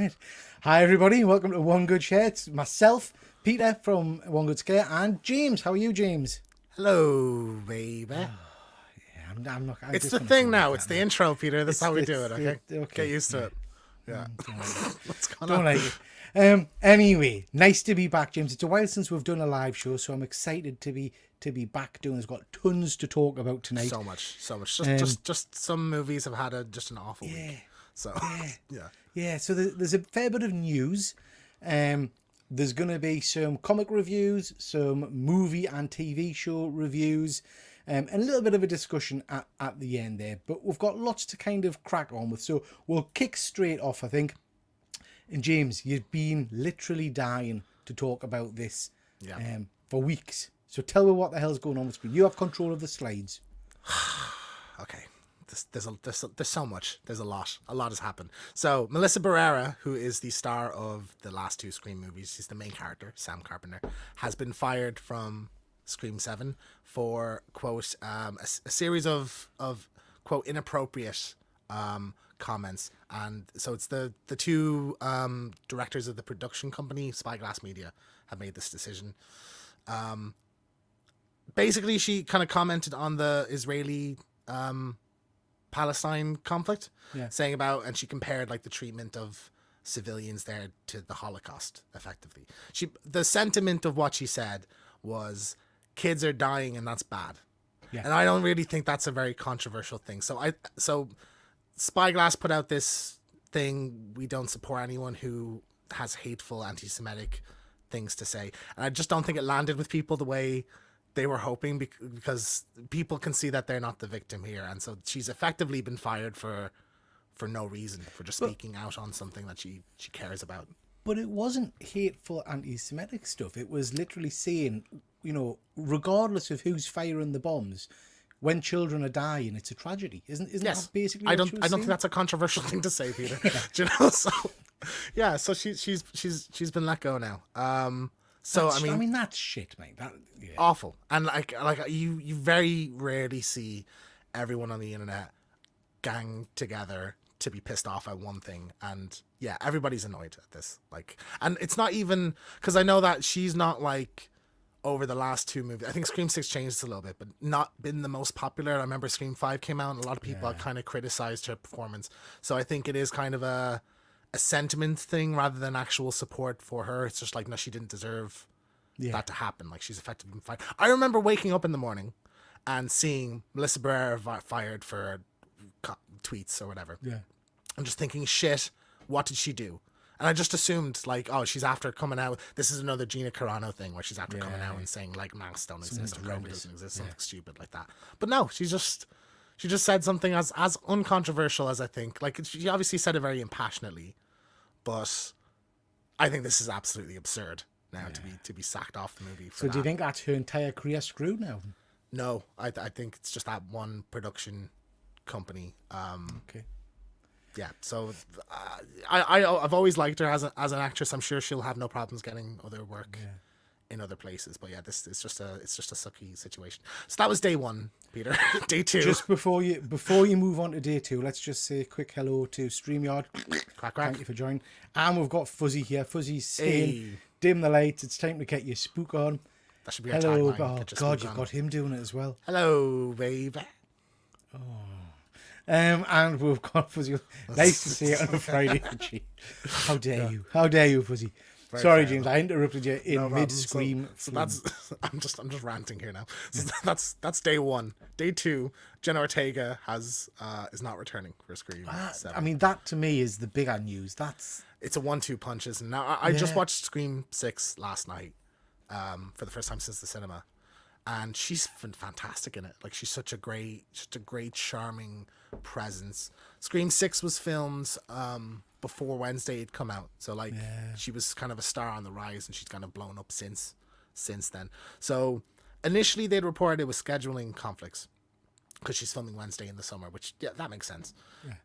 Right. Hi, everybody. Welcome to One Good Share. It's myself, Peter from One Good Scare, and James. How are you, James? Hello, baby. Yeah, I'm not. I'm It's just the gonna thing go now. with It's that the now. intro, Peter. That's how we do it, okay? Okay. Get used to it. Yeah. Don't like it. What's going Don't on? like it. Anyway, nice to be back, James. It's a while since we've done a live show, so I'm excited to be back doing. It's got tons to talk about tonight. So much. Just some movies have had just an awful week. So, yeah. Yeah, so there's a fair bit of news. There's going to be some comic reviews, some movie and TV show reviews, and a little bit of a discussion at the end there. But we've got lots to kind of crack on with. So we'll kick straight off, I think. And James, you've been literally dying to talk about this for weeks. So tell me what the hell's going on with screen. You have control of the slides. Okay. There's so much. There's a lot. A lot has happened. So Melissa Barrera, who is the star of the last two Scream movies, she's the main character, Sam Carpenter, has been fired from Scream 7 for, quote, a series of quote, inappropriate comments. And so it's the two directors of the production company, Spyglass Media, have made this decision. Basically, she kind of commented on the Israeli Palestine conflict, saying about, and she compared like the treatment of civilians there to the Holocaust, effectively. The sentiment of what she said was kids are dying and that's bad. Yeah. And I don't really think that's a very controversial thing. So Spyglass put out this thing, we don't support anyone who has hateful anti-Semitic things to say. And I just don't think it landed with people the way they were hoping, because people can see that they're not the victim here. And so she's effectively been fired for no reason, for just speaking out on something that she cares about. But it wasn't hateful anti-Semitic stuff. It was literally saying, regardless of who's firing the bombs, when children are dying, it's a tragedy. Isn't that basically what she was saying? I don't think that's a controversial thing to say, Peter. Do you know? So yeah, so she's been let go now. So I mean that's shit, mate. Awful. And like you very rarely see everyone on the internet gang together to be pissed off at one thing. And yeah, everybody's annoyed at this. Like, and it's not even because I know that she's not like over the last two movies. I think Scream 6 changed a little bit, but not been the most popular. I remember Scream 5 came out and a lot of people kind of criticized her performance. So I think it is kind of a sentiment thing rather than actual support for her. It's just like, no, she didn't deserve that to happen. Like, she's effectively been fired. I remember waking up in the morning and seeing Melissa Barrera fired for tweets or whatever. Yeah. I'm just thinking, shit, what did she do? And I just assumed, like, oh, she's after coming out. This is another Gina Carano thing where she's after coming out and saying, like, masks don't exist or COVID doesn't exist, something stupid like that. But no, she just said something as uncontroversial as I think. Like, she obviously said it very impassionately, but I think this is absolutely absurd now to be sacked off the movie. So do you think that's her entire career screwed now? No, I think it's just that one production company. Okay. Yeah, so I've always liked her as an actress. I'm sure she'll have no problems getting other work in other places. But yeah, this is just a sucky situation. So that was day one, Peter. Day two. Just before you move on to day two, let's just say a quick hello to StreamYard. Quack. Thank you for joining. And we've got Fuzzy here. Fuzzy's saying, dim the lights. It's time to get your spook on. That should be our tagline. Oh God, you've got him doing it as well. Hello, baby. Oh. And we've got Fuzzy. Nice to see you on a Friday. How dare you? How dare you, Fuzzy? Very Sorry, James. I interrupted you in mid-scream. So that's I'm just ranting here now. So that's day one. Day two, Jenna Ortega is not returning for Scream 7. I mean, that to me is the bigger news. It's a 1-2 punches. And now I just watched Scream 6 last night for the first time since the cinema, and she's fantastic in it. Like, she's such a great, charming presence. Scream 6 was filmed before Wednesday had come out, so like she was kind of a star on the rise, and she's kind of blown up since then. So initially they'd reported it was scheduling conflicts because she's filming Wednesday in the summer, which that makes sense.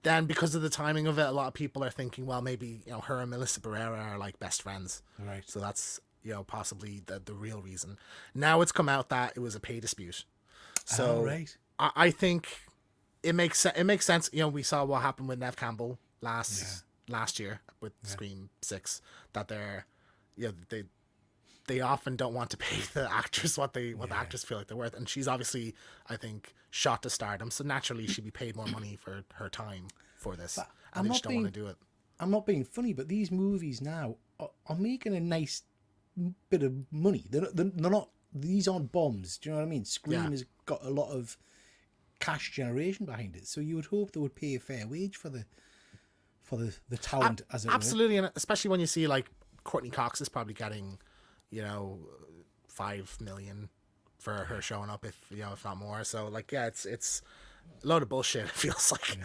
Then because of the timing of it, a lot of people are thinking, well, maybe her and Melissa Barrera are like best friends, right? So that's possibly the real reason. Now it's come out that it was a pay dispute. So I think it makes sense. We saw what happened with Nev Campbell last last year with Scream 6 that they're, they often don't want to pay the actress what the actors feel like they're worth, and she's obviously, I think, shot to stardom, so naturally she'd be paid more money for her time for this. But I think she don't want to do it. I'm not being funny, but these movies now are making a nice bit of money. They're not. These aren't bombs. Do you know what I mean? Scream has got a lot of cash generation behind it, so you would hope they would pay a fair wage for the talent, as it were. Absolutely, and especially when you see like Courtney Cox is probably getting, $5 million for her showing up, if not more. So like, it's a load of bullshit. It feels like.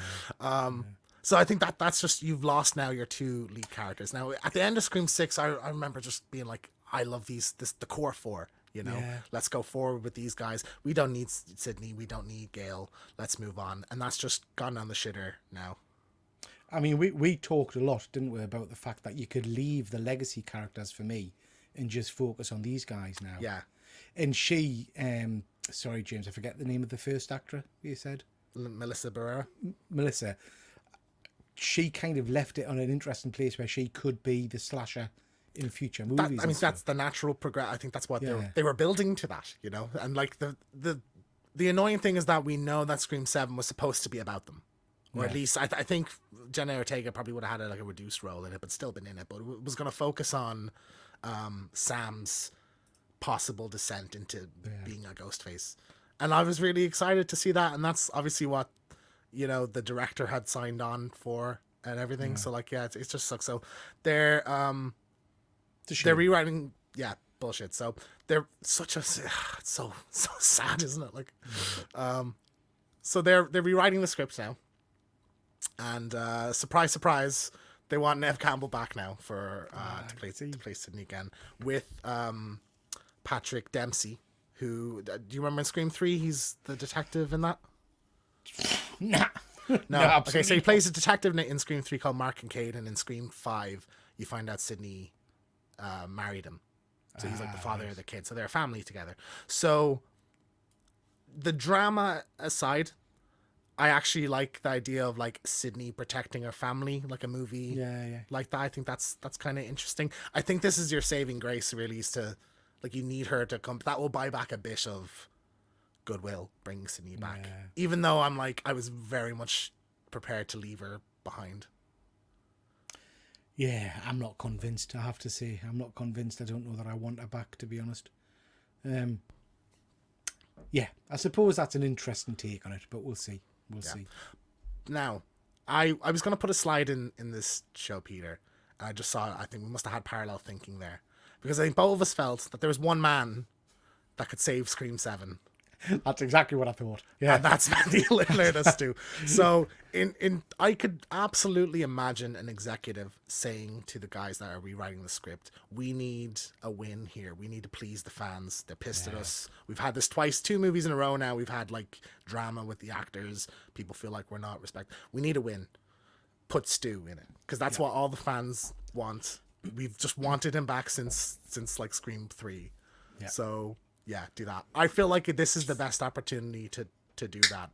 So I think that's just, you've lost now your two lead characters. Now at the end of Scream 6, I remember just being like, I love the core four. Let's go forward with these guys. We don't need Sydney. We don't need Gail. Let's move on. And that's just gone down the shitter now. I mean, we talked a lot, didn't we, about the fact that you could leave the legacy characters for me and just focus on these guys now. Yeah. And she, sorry, James, I forget the name of the first actor you said. Melissa Barrera. Melissa. She kind of left it on an interesting place where she could be the slasher in future movies. That's the natural progress. I think that's what they were building to that, And like the annoying thing is that we know that Scream 7 was supposed to be about them. Or at least I think Jenna Ortega probably would have had a reduced role in it, but still been in it. But it was going to focus on Sam's possible descent into being a ghost face. And I was really excited to see that. And that's obviously what, the director had signed on for and everything. Yeah. So like, it just sucks. So they're rewriting. Yeah. Bullshit. So they're such a, it's so sad, isn't it? Like, so they're rewriting the script now. And surprise, surprise, they want Neve Campbell back now for to play Sydney again with Patrick Dempsey, who do you remember in Scream 3? He's the detective in that. Nah. No. Okay, so he plays a detective in Scream 3 called Mark Kincaid, and in Scream 5, you find out Sydney married him. So he's like the father of the kid. So they're a family together. So the drama aside, I actually like the idea of like Sydney protecting her family, like a movie like that. I think that's kind of interesting. I think this is your saving grace, really, is to, like, you need her to come. That will buy back a bit of goodwill, bring Sydney back. Even though I was very much prepared to leave her behind. Yeah, I'm not convinced, I have to say. I'm not convinced. I don't know that I want her back, to be honest. Yeah, I suppose that's an interesting take on it, but we'll see. We'll see. Now, I was going to put a slide in this show, Peter. I just saw, I think we must have had parallel thinking there. Because I think both of us felt that there was one man that could save Scream 7. That's exactly what I thought. Yeah, and that's what the led us to. So, I could absolutely imagine an executive saying to the guys that are rewriting the script, "We need a win here. We need to please the fans. They're pissed at us. We've had this twice, 2 movies in a row now. We've had like drama with the actors. People feel like we're not respect. We need a win. Put Stu in it, because that's what all the fans want. We've just wanted him back since like Scream 3. Yeah. So." Yeah, do that. I feel like this is the best opportunity to do that.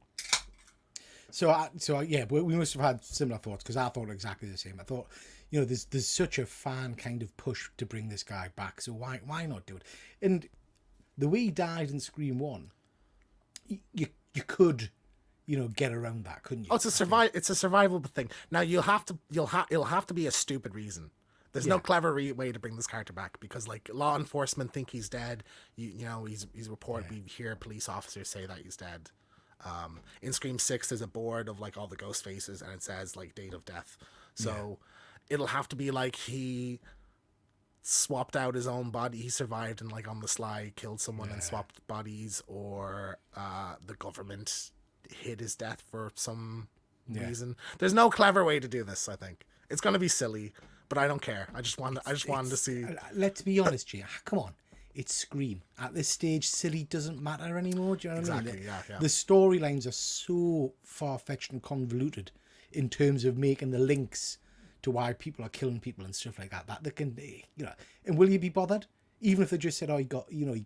So yeah, we must have had similar thoughts, because I thought exactly the same. I thought, there's such a fan kind of push to bring this guy back, so why not do it? And the way he died in Scream 1, you could, get around that, couldn't you? Oh, it's a survivable thing. Now it'll have to be a stupid reason. There's no clever way to bring this character back, because like law enforcement think he's dead. He's reported. We hear police officers say that he's dead. In Scream 6, there's a board of like all the ghost faces, and it says like date of death. So it'll have to be like he swapped out his own body. He survived and like on the sly killed someone and swapped bodies, or the government hid his death for some reason. There's no clever way to do this. I think it's going to be silly. But I don't care. I just wanted to see. Let's be honest, Jay. Come on, it's Scream. At this stage, silly doesn't matter anymore. Do you know what I mean? Yeah. The storylines are so far-fetched and convoluted in terms of making the links to why people are killing people and stuff like that. That they can, And will you be bothered? Even if they just said, "Oh, he got, in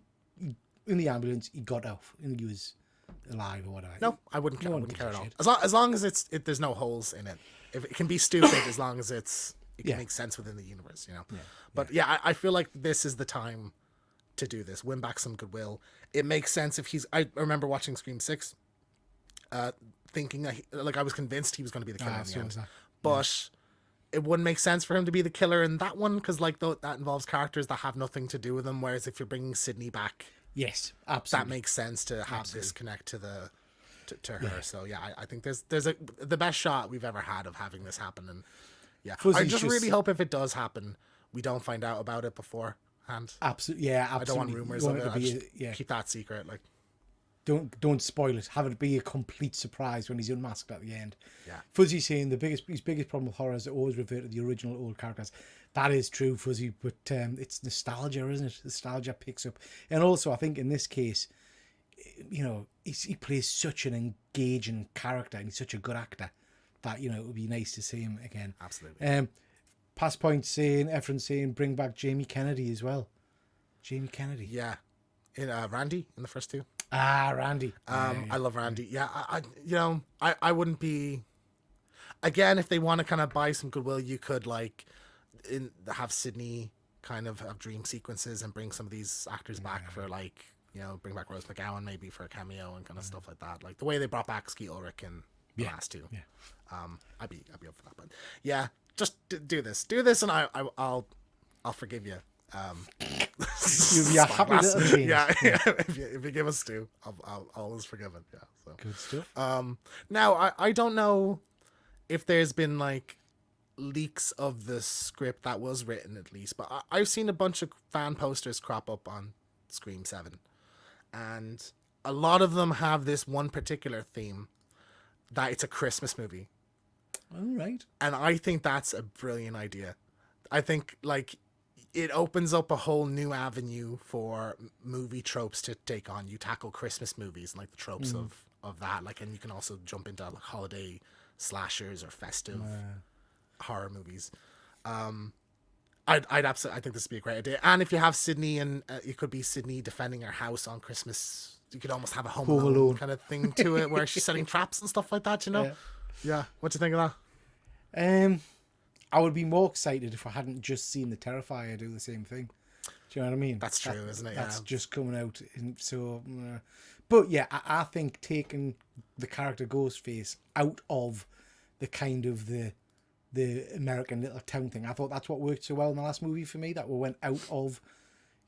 the ambulance, he got off, and he was alive or whatever. No, I wouldn't care. No I one wouldn't gives care a at all. shit. As long as there's no holes in it. If it can be stupid, as long as it can Yeah. make sense within the universe, you know. Yeah. But yeah, I feel like this is the time to do this. Win back some goodwill. It makes sense if he's. I remember watching Scream 6, thinking that I was convinced he was going to be the killer in the So end, was that. but it wouldn't make sense for him to be the killer in that one because that involves characters that have nothing to do with him. Whereas if you're bringing Sydney back, Yes, that absolutely. makes sense to have this connect to her. So yeah, I think there's the best shot we've ever had of having this happen, and yeah, I Fuzzy's just really hope if it does happen, we don't find out about it beforehand. Absolutely, yeah, I don't absolutely. want rumors You of want it. to I be just keep that secret. Like, don't spoil it. Have it be a complete surprise when he's unmasked at the end. Yeah. Fuzzy saying his biggest problem with horror is it always revert to the original old characters. That is true, Fuzzy, but it's nostalgia, isn't it? Nostalgia picks up, and also I think in this case, you know, he plays such an engaging character and he's such a good actor that, you know, it would be nice to see him again. absolutely. Pass point saying, Efren saying, bring back Jamie Kennedy as well. Jamie Kennedy. Yeah, in Randy in the first two. Randy. I love Randy. Yeah, I wouldn't be. Again, if they want to kind of buy some goodwill, you could have Sydney kind of have dream sequences and bring some of these actors back for bring back Rose McGowan maybe for a cameo and kind of stuff like that. Like the way they brought back Skeet Ulrich in the last two. Yeah. I'd be up for that. But yeah, just do this, and I'll forgive you. You'll be a happy little change. Yeah. If you give us Stu, I'll always forgive it. Yeah. So Good stuff. now I don't know if there's been leaks of the script that was written at least, but I've seen a bunch of fan posters crop up on Scream 7, and a lot of them have this one particular theme that it's a Christmas movie. All right. And I think that's a brilliant idea. I think it opens up a whole new avenue for movie tropes to take on. You tackle Christmas movies and the tropes of that, and you can also jump into holiday slashers or festive horror movies. I'd absolutely, I think this would be a great idea. And if you have Sydney and it could be Sydney defending her house on Christmas, you could almost have a Home Alone kind of thing to it where she's setting traps and stuff like that, you know? Yeah. What do you think of that? I would be more excited if I hadn't just seen the Terrifier do the same thing. Do you know what I mean? That's true, isn't it? That's just coming out. But yeah, I think taking the character Ghostface out of the kind of the American little town thing, I thought that's what worked so well in the last movie for me, that we went out of,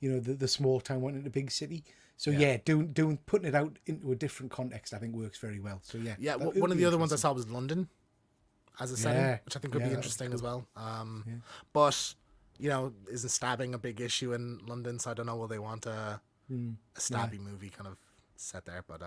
you know, the small town, went into big city. So putting it out into a different context, I think works very well. So yeah. One of the other ones I saw was London as a setting, which I think would be interesting as well. But you know, isn't stabbing a big issue in London? So I don't know, will they want a stabby movie kind of set there? But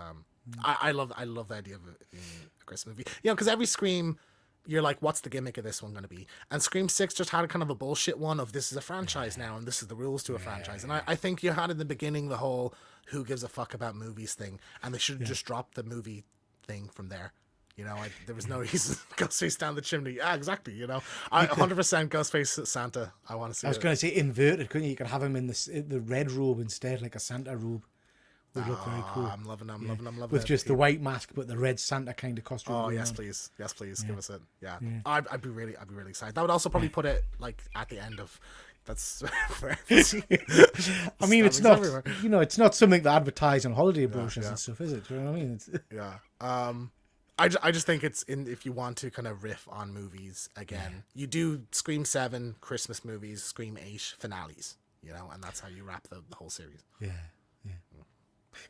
I love the idea of it being a Christmas movie. You know, because every Scream, you're like, what's the gimmick of this one going to be? And Scream 6 just had a kind of a bullshit one of this is a franchise now and this is the rules to a franchise. And I think you had in the beginning the whole who gives a fuck about movies thing, and they should have just dropped the movie thing from there. You know, there was no reason Ghostface down the chimney. Yeah, exactly. You know, 100% Ghostface Santa. I want to see. I was going to say inverted, couldn't you? You could have him in the red robe instead, like a Santa robe. Would look very cool. I'm loving it. With just the white mask, but the red Santa kind of costume. Oh yes, please. Give us it. Yeah. I'd be really excited. That would also probably put it at the end of. That's. I mean, it's not. Everywhere. You know, it's not something that advertise on holiday brochures and stuff, is it? Do you know what I mean? I just think it's if you want to kind of riff on movies again, you do Scream 7 Christmas movies, Scream 8 finales, you know, and that's how you wrap the whole series. Yeah.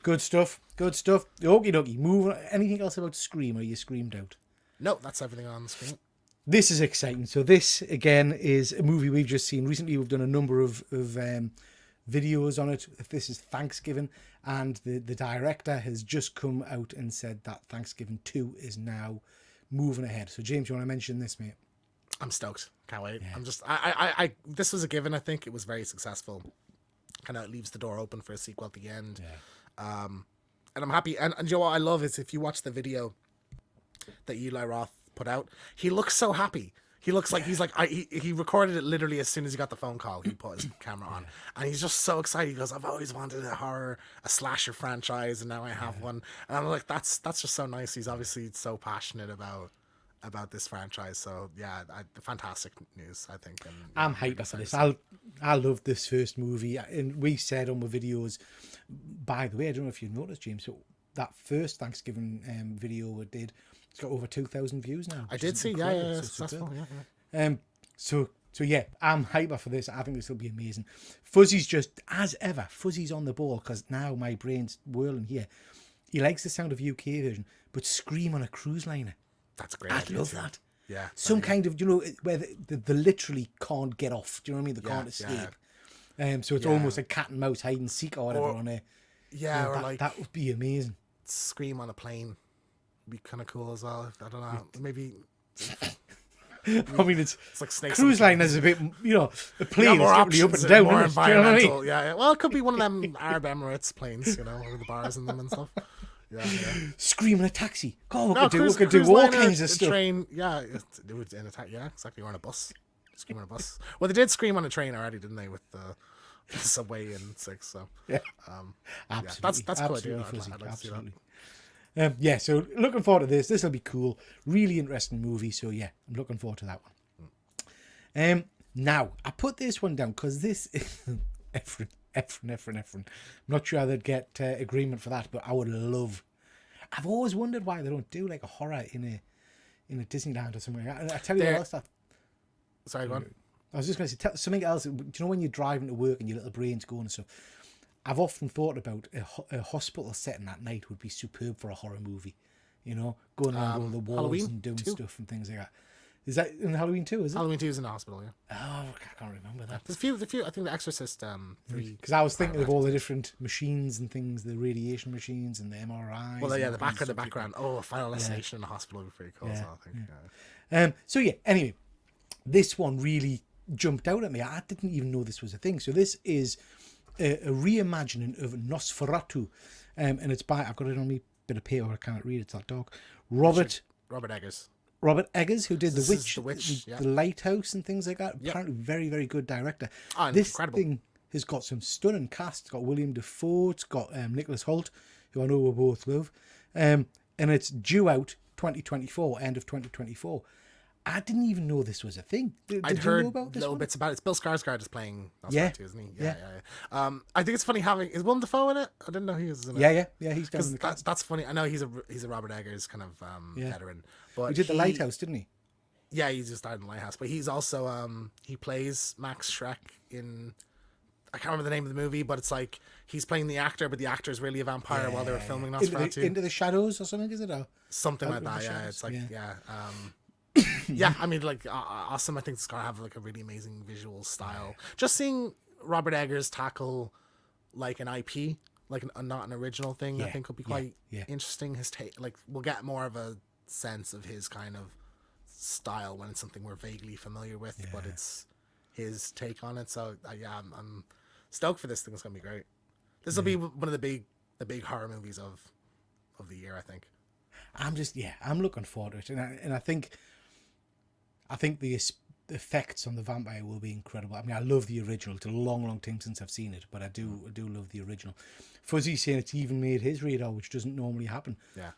Good stuff. Okie dokie. Move on. Anything else about Scream? Are you screamed out? No, that's everything on the screen. This is exciting. So this, again, is a movie we've just seen recently. We've done a number of videos on it. This is Thanksgiving, and the director has just come out and said that Thanksgiving 2 is now moving ahead. So, James, you want to mention this, mate? I'm stoked. Can't wait. Yeah. I'm just... I this was a given. I think it was very successful. Kind of leaves the door open for a sequel at the end. Yeah. And I'm happy. And you know what I love is if you watch the video that Eli Roth put out, he looks so happy. He looks like he recorded it literally as soon as he got the phone call. He put his camera on, and he's just so excited. He goes, "I've always wanted a slasher franchise, and now I have one." And I'm like, "That's just so nice." He's obviously so passionate about this franchise. So yeah, fantastic news, I think. And I'm hyped for this. I love this first movie, and we said on the videos. By the way, I don't know if you noticed, James. So that first Thanksgiving video we did, it's got over 2,000 views now. I did see, yeah, successful, yeah. So yeah, I'm hyper for this. I think this will be amazing. Fuzzy's just, as ever, Fuzzy's on the ball, because now my brain's whirling here. He likes the sound of UK version, but Scream on a cruise liner. That's great. I'd love that. Yeah. Some kind of, where they literally can't get off. Do you know what I mean? They can't escape. So it's almost a cat and mouse hide and seek or whatever on there. Yeah, or that would be amazing. Scream on a plane would be kind of cool as well. I don't know. Maybe. I mean, it's like snakes. Cruise line is a bit, a plane more is options, up and down, more isn't it? Do you know what I environmental. mean? Yeah. Well, it could be one of them Arab Emirates planes, with the bars in them and stuff. Yeah. Scream in a taxi. God, we cruise could do all liner, kinds of stuff. Train, yeah, it would in a yeah, exactly. Or on a bus. Scream on a bus. Well, they did Scream on a train already, didn't they? With the subway in 6. So yeah, absolutely. That's cool. Idea. Fuzzy. I'd like Absolutely. To see that. So looking forward to this. This will be cool. Really interesting movie. So yeah, I'm looking forward to that one. Now I put this one down because this Efren. I'm not sure they'd get agreement for that, but I would love. I've always wondered why they don't do like a horror in a Disneyland or something. I tell you what else. Sorry, go on. I was just going to say something else. Do you know when you're driving to work and your little brain's going and stuff? I've often thought about a hospital setting at night would be superb for a horror movie. Going around all the walls Halloween and doing 2? stuff and things like that. Is that in Halloween 2, is it? Halloween 2 is in the hospital, yeah. Oh, I can't remember that. There's a few, I think The Exorcist 3. Because I was thinking of all the different machines and things, the radiation machines and the MRIs. Well, yeah, the background. Oh, Final Destination in the hospital would be pretty cool, so I think. So yeah, anyway, this one really jumped out at me. I didn't even know this was a thing. So this is a reimagining of Nosferatu, and it's by, I've got it on me bit of paper, I can't read it, it's that dark. Robert Eggers, who did The Witch, The Lighthouse and things like that. Apparently very, very good director. This incredible. thing has got some stunning cast. It's got William Dafoe, it's got Nicholas Hoult, who I know we both love, and it's due out 2024, end of 2024. I didn't even know this was a thing. Did you know about this little one? bits about it. It's Bill Skarsgård is playing Nosferatu, isn't he? Yeah. I think it's funny is Willem Dafoe in it? I didn't know he was in it. Yeah. He's down in the cast. That's funny. I know he's a Robert Eggers kind of veteran. But he did The Lighthouse, didn't he? Yeah, he just started in The Lighthouse. But he's also he plays Max Schreck in, I can't remember the name of the movie, but it's like he's playing the actor, but the actor is really a vampire while they were filming Nosferatu. Into the Shadows or something, is it? Or something like that. Yeah, it's like yeah, I mean, like, awesome. I think it's gonna have like a really amazing visual style. Just seeing Robert Eggers tackle like an IP, like not an original thing, I think will be quite interesting. His take, like, we'll get more of a sense of his kind of style when it's something we're vaguely familiar with, but it's his take on it. So I'm stoked for this thing. It's gonna be great. This will be one of the big horror movies of the year, I think. I'm looking forward to it, and I think the effects on the vampire will be incredible. I mean, I love the original. It's a long, long time since I've seen it, but I do love the original. Fuzzy's saying it's even made his radar, which doesn't normally happen. Yeah,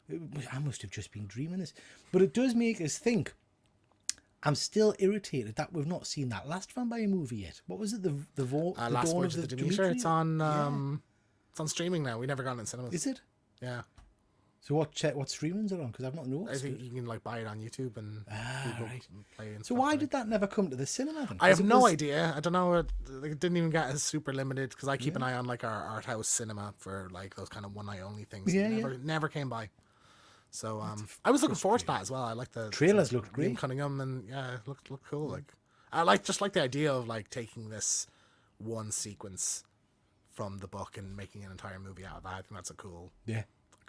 I must have just been dreaming this, but it does make us think. I'm still irritated that we've not seen that last vampire movie yet. What was it? The Last Dawn Voyage of the Demeter. It's on streaming now. We never got it in cinemas. Is it? Yeah. So what streamings are on? Because I've not noticed. I think you can like buy it on YouTube and people play and so why did that never come to the cinema then? I have no idea. I don't know. It didn't even get as super limited because I keep an eye on like our art house cinema for like those kind of one eye only things. Never came by. So I was looking forward to that as well. I like the trailers looked great. Cunningham and it looked cool. Like I like the idea of like taking this one sequence from the book and making an entire movie out of that. I think that's a cool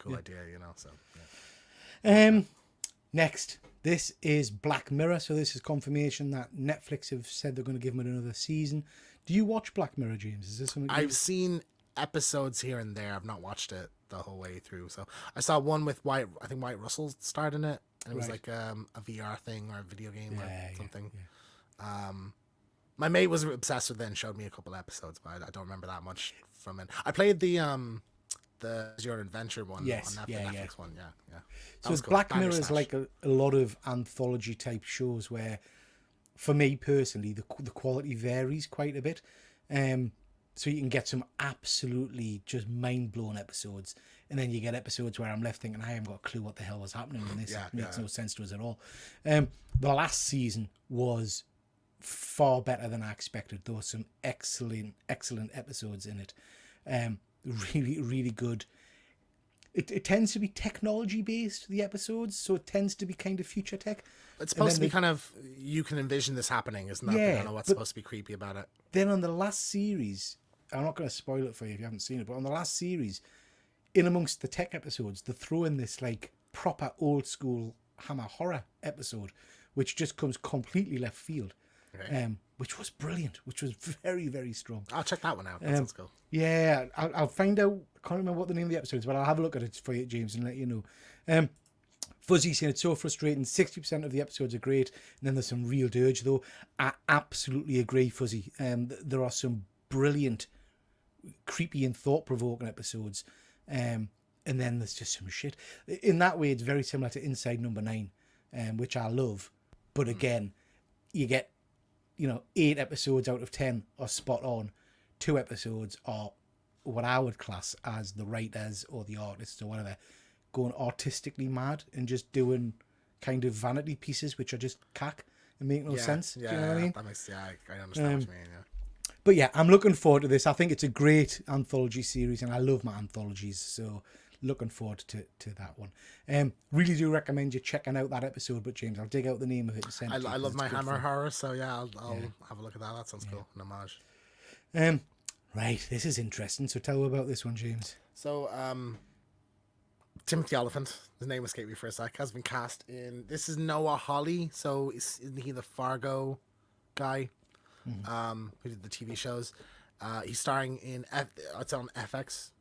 idea, so next, this is Black Mirror. So this is confirmation that Netflix have said they're going to give them another season. Do you watch Black Mirror, James? Is this something I've seen episodes here and there? I've not watched it the whole way through. So I saw one with White Russell starred in it. and it was Right. like a VR thing or a video game or Yeah, something. yeah. My mate was obsessed with it and showed me a couple episodes, but I don't remember that much from it. I played the Your Adventure one on Yes, Netflix, yeah, yeah. Netflix one. Yeah, yeah. That So was cool. Black Mirror is Bandersnatch. like a lot of anthology type shows where, for me personally, the quality varies quite a bit. So you can get some absolutely just mind blowing episodes, and then you get episodes where I'm left thinking I haven't got a clue what the hell was happening in this. Yeah, It makes yeah. no sense to us at all. The last season was far better than I expected. There were some excellent episodes in it. Really, really good. It tends to be technology based, the episodes, so it tends to be kind of future tech. It's And then supposed to be kind of, you can envision this happening, isn't that? Yeah, I don't know what's but- supposed to be creepy about it. Then on the last series, I'm not going to spoil it for you if you haven't seen it, but on the last series, in amongst the tech episodes, they throw in this like proper old school Hammer horror episode, which just comes completely left field. Okay. Which was brilliant, which was very, very strong. I'll check that one out. That sounds cool. Yeah, I'll find out. I can't remember what the name of the episode is, but I'll have a look at it for you, James, and let you know. Fuzzy saying it's so frustrating. 60% of the episodes are great, and then there's some real dirge, though. I absolutely agree, Fuzzy. There are some brilliant, creepy and thought-provoking episodes, and then there's just some shit. In that way, it's very similar to Inside Number 9, which I love. But again, you get 8 episodes out of 10 are spot on. 2 episodes are what I would class as the writers or the artists or whatever going artistically mad and just doing kind of vanity pieces which are just cack and make no sense. Yeah, Do you know what I mean? That makes, I understand what you mean. Yeah. But yeah, I'm looking forward to this. I think it's a great anthology series and I love my anthologies, so looking forward to that one. Really do recommend you checking out that episode, but James, I'll dig out the name of it and send it to you. I 'cause love it's my good Hammer fun. horror, so yeah, I'll have a look at that. That sounds cool. An homage. Right, this is interesting. So tell me about this one, James. So, Timothy Oliphant, his name escaped me for a sec, has been cast in. This is Noah Hawley, so isn't he the Fargo guy? Who did the TV shows? He's starring in. It's on FX.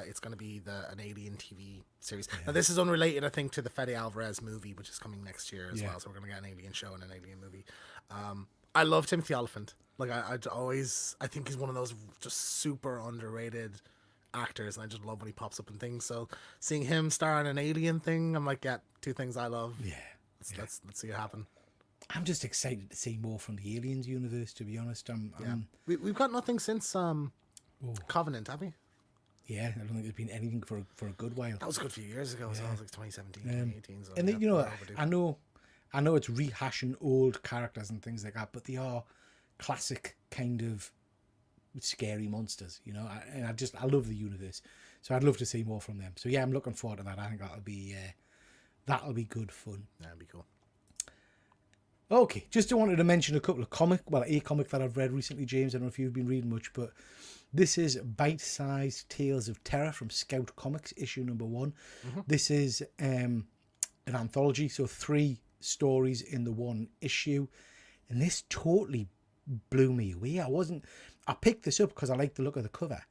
It's going to be an Alien TV series. Now, this is unrelated, I think, to the Fede Alvarez movie, which is coming next year as well. So we're going to get an Alien show and an Alien movie. I love Timothy Oliphant. Like I think he's one of those just super underrated actors, and I just love when he pops up in things. So seeing him star in an Alien thing, I'm like, yeah, 2 things I love. Yeah. Let's see it happen. I'm just excited to see more from the Aliens universe, to be honest. We've got nothing since Covenant, have we? Yeah, I don't think there's been anything for a good while. That was a good few years ago. So it was like 2017, 2018. So And yeah, then, we're overdue. I know it's rehashing old characters and things like that, but they are classic kind of scary monsters, I love the universe, so I'd love to see more from them. So yeah, I'm looking forward to that. I think that'll be good fun. That'd be cool. Okay, just wanted to mention a comic that I've read recently, James. I don't know if you've been reading much, but this is Bite-Sized Tales of Terror from Scout Comics, issue number 1. This is an anthology, so 3 stories in the one issue, and this totally blew me away. I picked this up because I liked the look of the cover,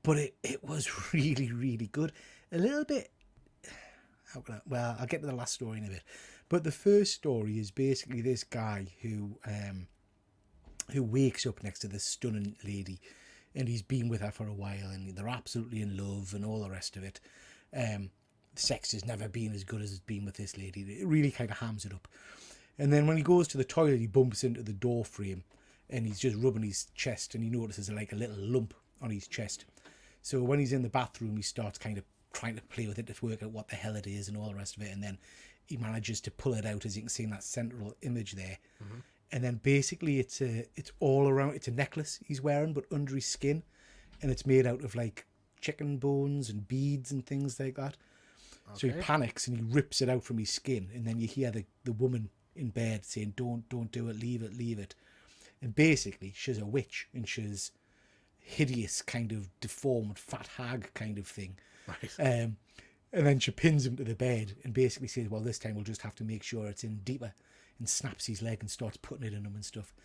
but it was really, really good. A little bit, I'll get to the last story in a bit, but the first story is basically this guy who wakes up next to this stunning lady, and he's been with her for a while, and they're absolutely in love and all the rest of it. Sex has never been as good as it's been with this lady. It really kind of hams it up. And then when he goes to the toilet, he bumps into the door frame, and he's just rubbing his chest, and he notices like a little lump on his chest. So when he's in the bathroom, he starts kind of trying to play with it to work out what the hell it is and all the rest of it, and then he manages to pull it out, as you can see in that central image there. And then basically it's all around. It's a necklace he's wearing, but under his skin, and it's made out of like chicken bones and beads and things like that. So he panics and he rips it out from his skin, and then you hear the woman in bed saying, don't do it, leave it. And basically she's a witch, and she's hideous, kind of deformed fat hag kind of thing. Right. And then she pins him to the bed and basically says, well, this time we'll just have to make sure it's in deeper, and snaps his leg and starts putting it in him and stuff.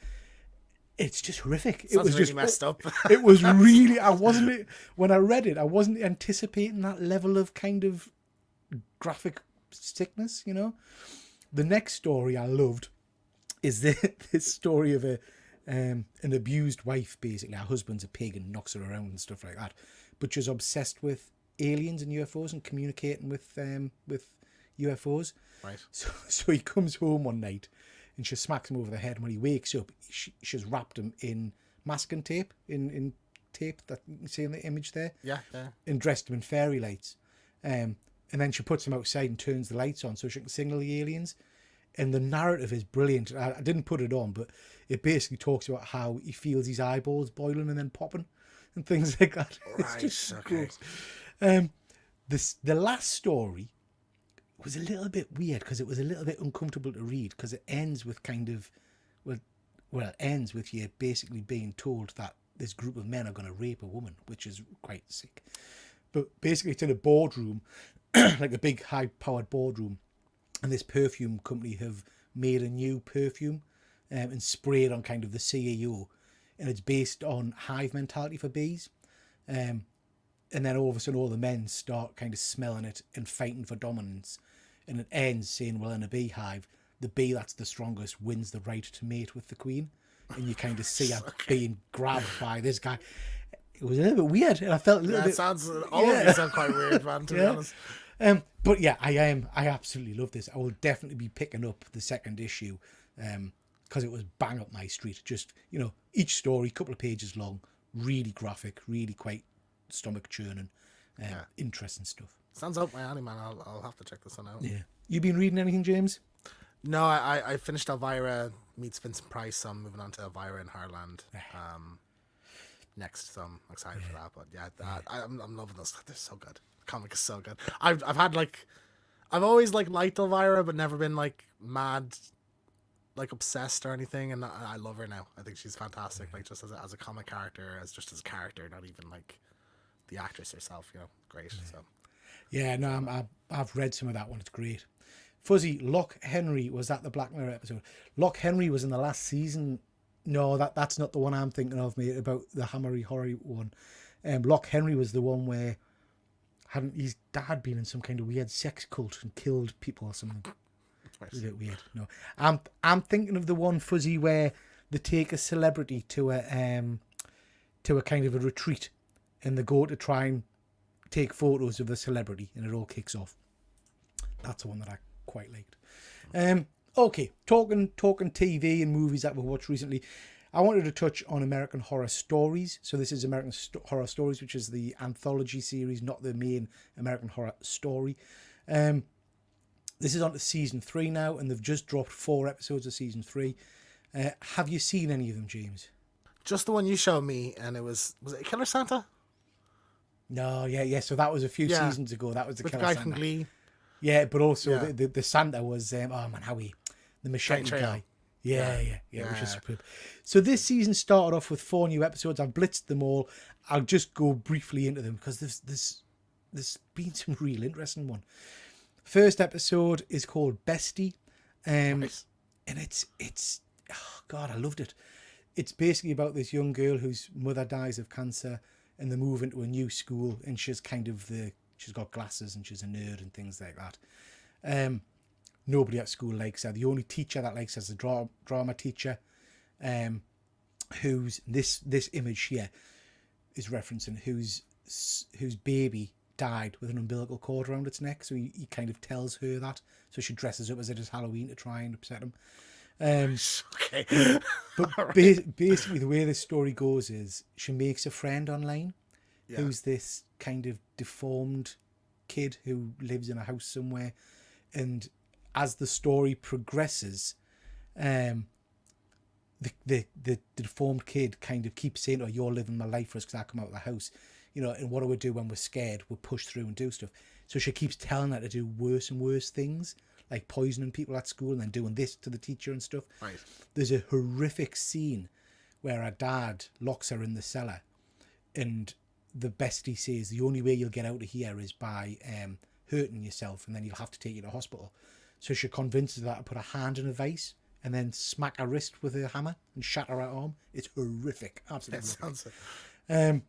It's just horrific. Sounds really messed up. It was really, when I read it, I wasn't anticipating that level of kind of graphic sickness, you know. The next story I loved is this story of an abused wife, basically. Her husband's a pig and knocks her around and stuff like that, but she's obsessed with aliens and UFOs and communicating with UFOs. Right. So he comes home one night and she smacks him over the head, and when he wakes up, she's wrapped him in masking tape, in tape that you can see in the image there. Yeah. And dressed him in fairy lights. And then she puts him outside and turns the lights on so she can signal the aliens. And the narrative is brilliant. I didn't put it on, but it basically talks about how he feels his eyeballs boiling and then popping and things like that. Right, It's just okay. gross. The last story was a little bit weird because it was a little bit uncomfortable to read because it ends with kind of, well, it ends with you basically being told that this group of men are going to rape a woman, which is quite sick. But basically it's in a boardroom, like a big high-powered boardroom, and this perfume company have made a new perfume and sprayed on kind of the CEO, and it's based on hive mentality for bees. And then all of a sudden all the men start kind of smelling it and fighting for dominance, and it ends saying, well, in a beehive, the bee that's the strongest wins the right to mate with the queen. And you kind of see her being grabbed by this guy. It was a little bit weird, and I felt a little bit... All of these sound quite weird, man, to be honest. But yeah, I absolutely love this. I will definitely be picking up the second issue because it was bang up my street. Just, you know, each story, couple of pages long, really graphic, really quite stomach churning, interesting stuff. Sounds up my alley, man. I'll have to check this one out. Yeah. You been reading anything, James? No, I finished Elvira meets Vincent Price, so I'm moving on to Elvira in Harland next, so I'm excited for that. But yeah, I'm loving this. They're so good. The comic is so good. I've always liked Elvira, but never been like mad, like obsessed or anything. And I love her now. I think she's fantastic. Like just as a comic character, as a character, not even like the actress herself. You know, great. So yeah, no, I've read some of that one. It's great. Fuzzy, Loch Henry, was that the Black Mirror episode? Loch Henry was in the last season. No, that's not the one I'm thinking of, mate, about the Hammery Horror one. Loch Henry was the one where hadn't his dad been in some kind of weird sex cult and killed people or something. It was a bit weird. No, I'm thinking of the one, Fuzzy, where they take a celebrity to a kind of a retreat, and they go to try and take photos of the celebrity, and it all kicks off. That's the one that I quite liked. Okay, talking TV and movies that we've watched recently, I wanted to touch on American Horror Stories. So this is American Horror Stories, which is the anthology series, not the main American Horror Story. This is on to season 3 now, and they've just dropped 4 episodes of season 3. Have you seen any of them, James? just the one you showed me, and was it Killer Santa? No, yeah. So that was a few seasons ago. That was the with Killer the guy Santa. from Glee. Yeah, but also the Santa was the machete Trail. guy. Yeah, which is superb. So this season started off with 4 new episodes. I've blitzed them all. I'll just go briefly into them because there's been some real interesting one. First episode is called Bestie, Nice. and it's oh God, I loved it. It's basically about this young girl whose mother dies of cancer, and they move into a new school, and she's got glasses and she's a nerd and things like that. Nobody at school likes her. The only teacher that likes her is the drama teacher, who's this image here is referencing whose baby died with an umbilical cord around its neck. So he kind of tells her that. So she dresses up as it is Halloween to try and upset him. Okay. But basically the way this story goes is she makes a friend online who's this kind of deformed kid who lives in a house somewhere, and as the story progresses, the deformed kid kind of keeps saying, "Oh, you're living my life for us because I come out of the house, you know, and what do we do when we're scared? We push through and do stuff." So she keeps telling her to do worse and worse things, like poisoning people at school and then doing this to the teacher and stuff. Right. There's a horrific scene where her dad locks her in the cellar, and the bestie says the only way you'll get out of here is by hurting yourself, and then you'll have to take you to hospital. So she convinces her to put a hand in a vice and then smack her wrist with a hammer and shatter her arm. It's horrific, absolutely horrific.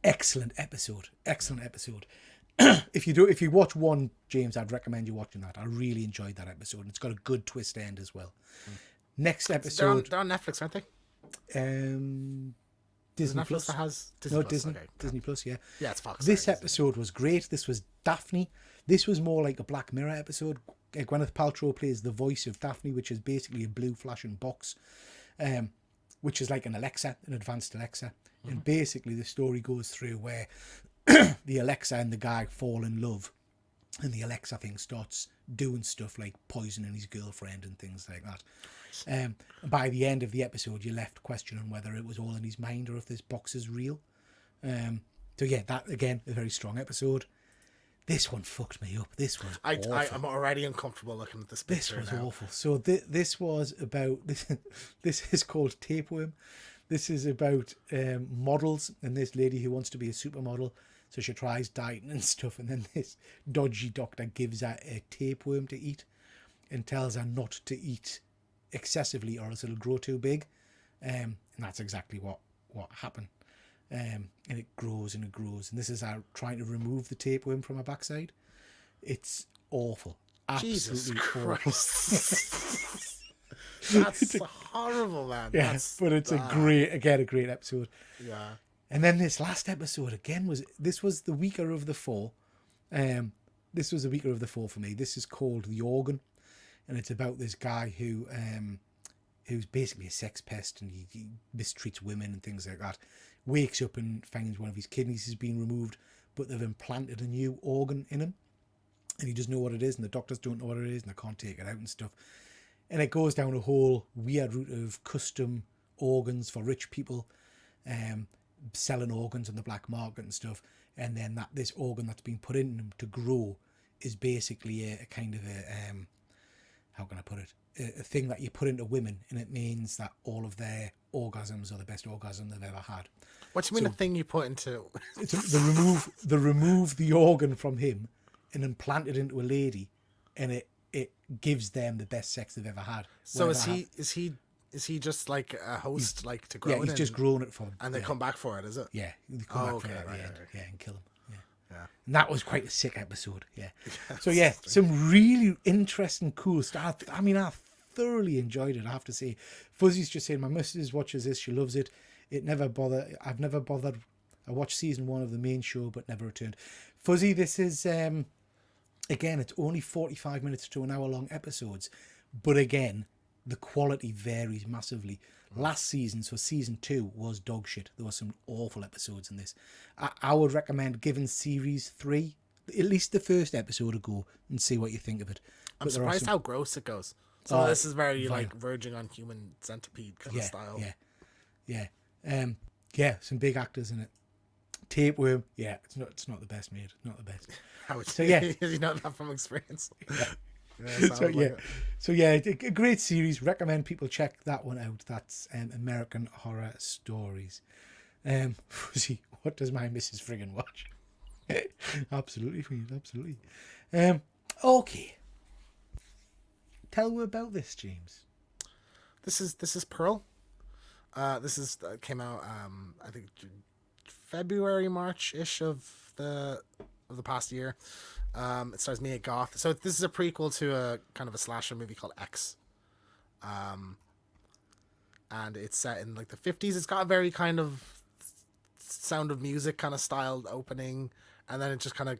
Excellent episode. if you watch one, James, I'd recommend you watching that. I really enjoyed that episode, and it's got a good twist end as well. Next episode, They're on Netflix, aren't they? Disney Netflix Plus. that has Disney No, Plus? Disney, Okay. Disney Plus, yeah. Yeah, it's Fox. This sorry. episode was great. This was Daphne. This was more like a Black Mirror episode. Gwyneth Paltrow plays the voice of Daphne, which is basically a blue flashing box, which is like an Alexa, an advanced Alexa. And basically the story goes through where the Alexa and the guy fall in love, and the Alexa thing starts doing stuff like poisoning his girlfriend and things like that. By the end of the episode, you're left questioning whether it was all in his mind or if this box is real. So yeah, that again, a very strong episode. This one fucked me up. This was awful. I'm already uncomfortable looking at this picture. This was now. awful. So this was about this. This is called Tapeworm. This is about models and this lady who wants to be a supermodel. So she tries dieting and stuff, and then this dodgy doctor gives her a tapeworm to eat, and tells her not to eat excessively or else it'll grow too big. And that's exactly what happened. And it grows and it grows, and this is her trying to remove the tapeworm from her backside. It's awful. Jesus Absolutely Christ. awful. That's horrible, man. Yeah, That's, but it's a great episode. Yeah. And then this last episode again was the weaker of the four. This was the weaker of the four for me. This is called The Organ, and it's about this guy who's basically a sex pest, and he mistreats women and things like that. Wakes up and finds one of his kidneys has been removed, but they've implanted a new organ in him, and he doesn't know what it is, and the doctors don't know what it is, and they can't take it out and stuff. And it goes down a whole weird route of custom organs for rich people, selling organs on the black market and stuff. And then this organ that's been put in them to grow is basically a kind of how can I put it? A thing that you put into women, and it means that all of their orgasms are the best orgasm they've ever had. What do you mean a thing you put into? It's they remove the organ from him and implant it into a lady, and it gives them the best sex they've ever had. So is he just like a host, like to grow it? Yeah, he's just grown it for them. And they come back for it, is it? Yeah, they come back for it at the end. right. Yeah, and kill him. Yeah. Yeah. And that was quite a sick episode. Yeah. So yeah, some really interesting, cool stuff. I mean, I thoroughly enjoyed it, I have to say. Fuzzy's just saying my missus watches this, she loves it. I've never bothered. I watched season 1 of the main show but never returned. Fuzzy, this is again, it's only 45 minutes to an hour long episodes, but again, the quality varies massively. Last season, so season 2 was dog shit. There were some awful episodes in this. I would recommend giving series 3 at least the first episode a go and see what you think of it. I'm surprised how gross it goes. So this is very like verging on human centipede kind of style. Yeah, some big actors in it. Tapeworm, yeah, it's not the best made, not the best. So yeah, you know that from experience. Yeah. So yeah, a great series. Recommend people check that one out. That's American Horror Stories. See, what does my Mrs. Friggin watch? Absolutely, please, absolutely. Okay. Tell me about this, James. This is Pearl. This came out I think February, March-ish of the past year. It stars Mia Goth. So this is a prequel to a kind of a slasher movie called X. And it's set in like the 50s. It's got a very kind of Sound of Music kind of styled opening, and then it just kind of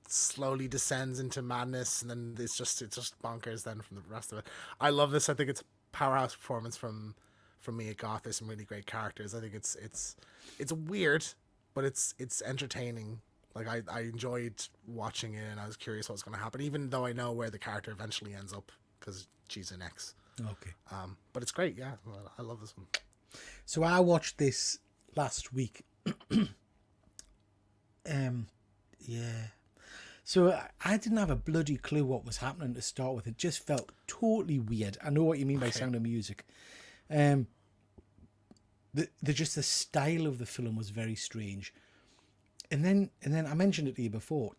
slowly descends into madness, and then it's just bonkers then from the rest of it. I love this. I think it's a powerhouse performance from Mia Goth. There's some really great characters. I think it's weird, but it's entertaining. Like I enjoyed watching it, and I was curious what was going to happen, even though I know where the character eventually ends up because she's an X. Okay. But it's great. Yeah, I love this one. So I watched this last week. Yeah. So I didn't have a bloody clue what was happening to start with. It just felt totally weird. I know what you mean by Sound of Music. The the style of the film was very strange. And then I mentioned it to you before.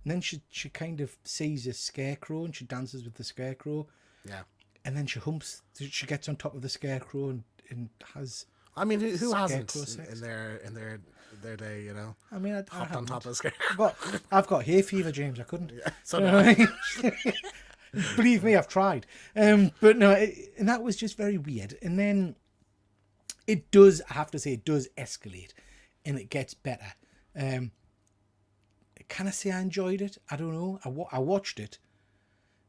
And then she kind of sees a scarecrow and she dances with the scarecrow. Yeah. And then she humps. She gets on top of the scarecrow and has. I mean, who hasn't sex. in their their day, you know. I mean, I Hopped on haven't. top of the scarecrow. But I've got hay fever, James. I couldn't. So You do know I. what I mean? Believe me, I've tried. But no, and that was just very weird. And then it does, I have to say, it does escalate and it gets better. Can I say I enjoyed it? I don't know. I watched it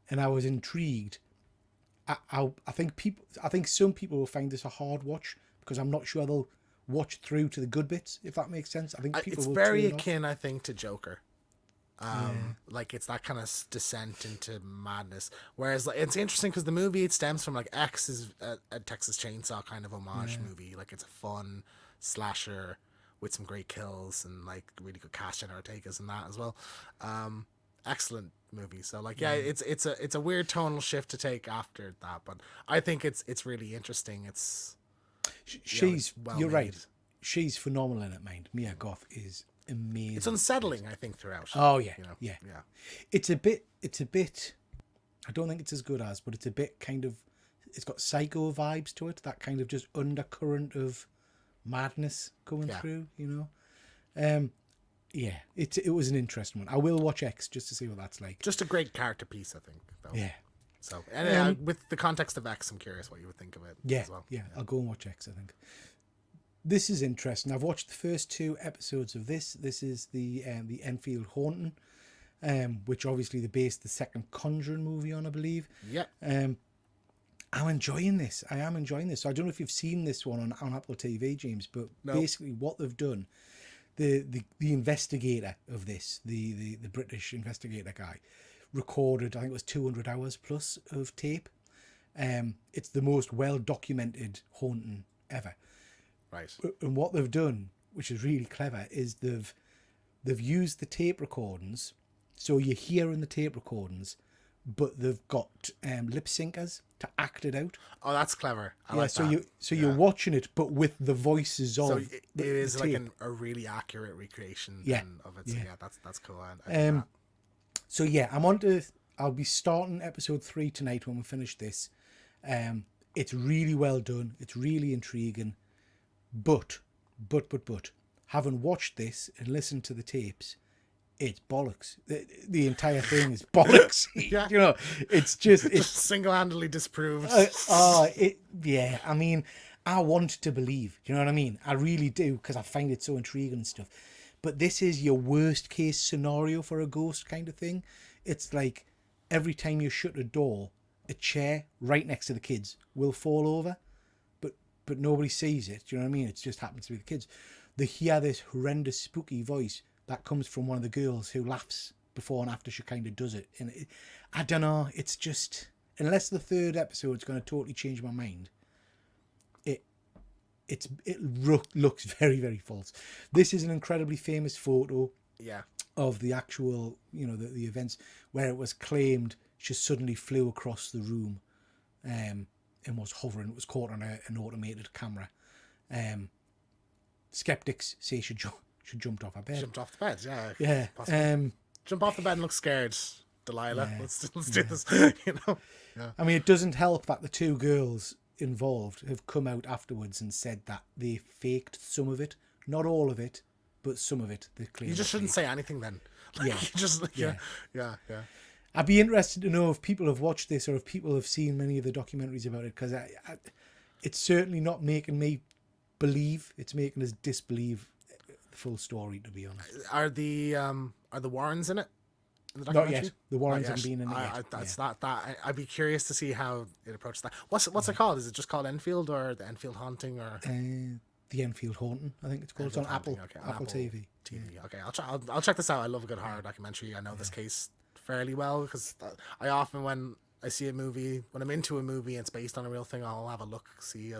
and I was intrigued. I think some people will find this a hard watch because I'm not sure they'll watch through to the good bits, if that makes sense. I think people It's will very turn off. akin, I think, to Joker. Like it's that kind of descent into madness. Whereas like, it's interesting because the movie, it stems from like X is a Texas Chainsaw kind of homage movie. Like it's a fun slasher with some great kills and like really good cast. Jenna Ortega's in that as well. Excellent movie. So like it's a weird tonal shift to take after that, but I think it's really interesting. It's She's well you're made. right. She's phenomenal in it, mind. Mia Goth is amazing. It's unsettling, I think, throughout. Oh yeah, you know? yeah. Yeah. It's a bit. I don't think it's as good as, but it's a bit kind of. It's got Psycho vibes to it. That kind of just undercurrent of madness coming through. You know. Yeah. It was an interesting one. I will watch X just to see what that's like. Just a great character piece, I think. Though. Yeah. So, and with the context of X, I'm curious what you would think of it Yeah. as well. Yeah. I'll go and watch X. I think. This is interesting. I've watched the first 2 episodes of this. This is the Enfield Haunting, which obviously they based the second Conjuring movie on, I believe. Yeah. I'm enjoying this. I am enjoying this. So I don't know if you've seen this one on Apple TV, James, but basically what they've done, the investigator of this, the British investigator guy, recorded, I think it was 200 hours plus of tape. It's the most well documented haunting ever. Right. And what they've done, which is really clever, is they've used the tape recordings, so you're hearing the tape recordings, but they've got lip syncers to act it out. Oh, that's clever. I like so that. you're watching it, but with the voices of. So it is the like tape. a really accurate recreation of it. So yeah, that's cool. I dig that. So yeah, I'm on to. I'll be starting episode 3 tonight when we finish this. It's really well done. It's really intriguing. But, having watched this and listened to the tapes, it's bollocks. The entire thing is bollocks. Yeah. You know, it's just single-handedly disproved. yeah. I mean, I want to believe. Do you know what I mean? I really do, because I find it so intriguing and stuff. But this is your worst case scenario for a ghost kind of thing. It's like every time you shut a door, a chair right next to the kids will fall over. But nobody sees it. Do you know what I mean? It just happens to be the kids. They hear this horrendous, spooky voice that comes from one of the girls who laughs before and after she kind of does it. And I don't know. It's just, unless the 3rd episode's going to totally change my mind, it looks very, very false. This is an incredibly famous photo. Yeah. Of the actual, you know, the events where it was claimed she suddenly flew across the room. And was hovering. It was caught on an automated camera. Skeptics say she jumped off her bed. Jumped off the bed, yeah. Yeah. Jump off the bed and look scared, Delilah. Yeah. Let's do this. You know. Yeah. I mean, it doesn't help that the 2 girls involved have come out afterwards and said that they faked some of it, not all of it, but some of it. They claim You just shouldn't say anything then. Like, Yeah. You just yeah. I'd be interested to know if people have watched this or if people have seen many of the documentaries about it, because it's certainly not making me believe. It's making us disbelieve the full story, to be honest. Are the Warrens in it? In the Not documentary? yet. The Warrens Not yet. haven't been in it yet. That's that. I'd be curious to see how it approaches that. What's it called? Is it just called Enfield or the Enfield Haunting or The Enfield Haunting, I think it's called. It's on Haunting, Apple, okay, on Apple TV. TV. Okay, I'll check this out. I love a good horror documentary. I know this case fairly well because I often, when I see a movie, when I'm into a movie and it's based on a real thing, I'll have a look, see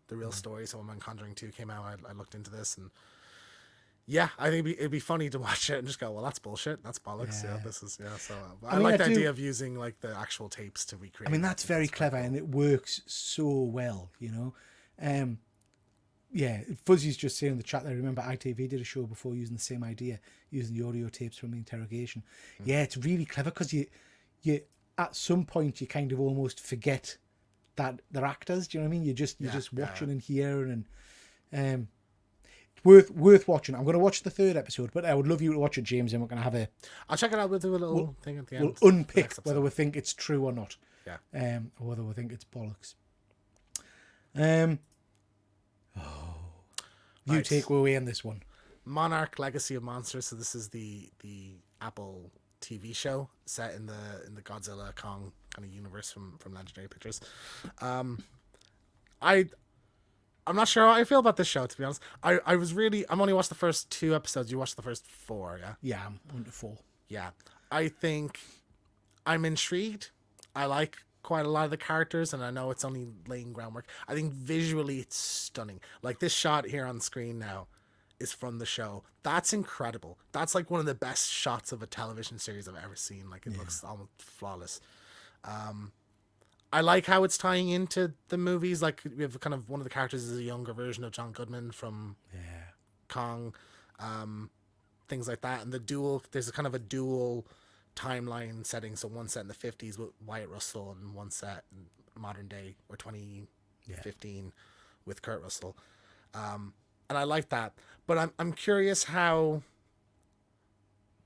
the real story. So when Conjuring 2 came out, I looked into this, and yeah, I think it'd be funny to watch it and just go, well, that's bullshit, that's bollocks. Yeah, this is So I mean, like the I do- idea of using like the actual tapes to recreate. I mean, that's very clever and it works so well, you know. Yeah, Fuzzy's just saying in the chat there, remember ITV did a show before using the same idea, using the audio tapes from the interrogation. Yeah, it's really clever because you at some point you kind of almost forget that they're actors. Do you know what I mean? You're just watching and hearing, and worth watching. I'm going to watch the third episode, but I would love you to watch it, James, and we're going to have I'll check it out. We'll do a little thing at the end. we'll unpick whether we think it's true or not. Yeah. Or whether we think it's bollocks. You Right. take away in this one. Monarch: Legacy of Monsters. So this is the Apple TV show set in the Godzilla Kong kind of universe from Legendary Pictures. I'm not sure how I feel about this show, to be honest. I'm only watched the first 2 episodes. You watched the first 4, yeah? Yeah, I'm under 4. Yeah. I think I'm intrigued. I like quite a lot of the characters, and I know it's only laying groundwork. I think visually it's stunning. Like this shot here on screen now is from the show. That's incredible. That's like one of the best shots of a television series I've ever seen. Like it looks almost flawless. I like how it's tying into the movies. Like we have kind of one of the characters is a younger version of John Goodman from Kong, things like that. And there's a kind of a dual timeline setting. So one set in the 50s with Wyatt Russell and one set in modern day or 2015 with Kurt Russell. And I like that. But I'm curious how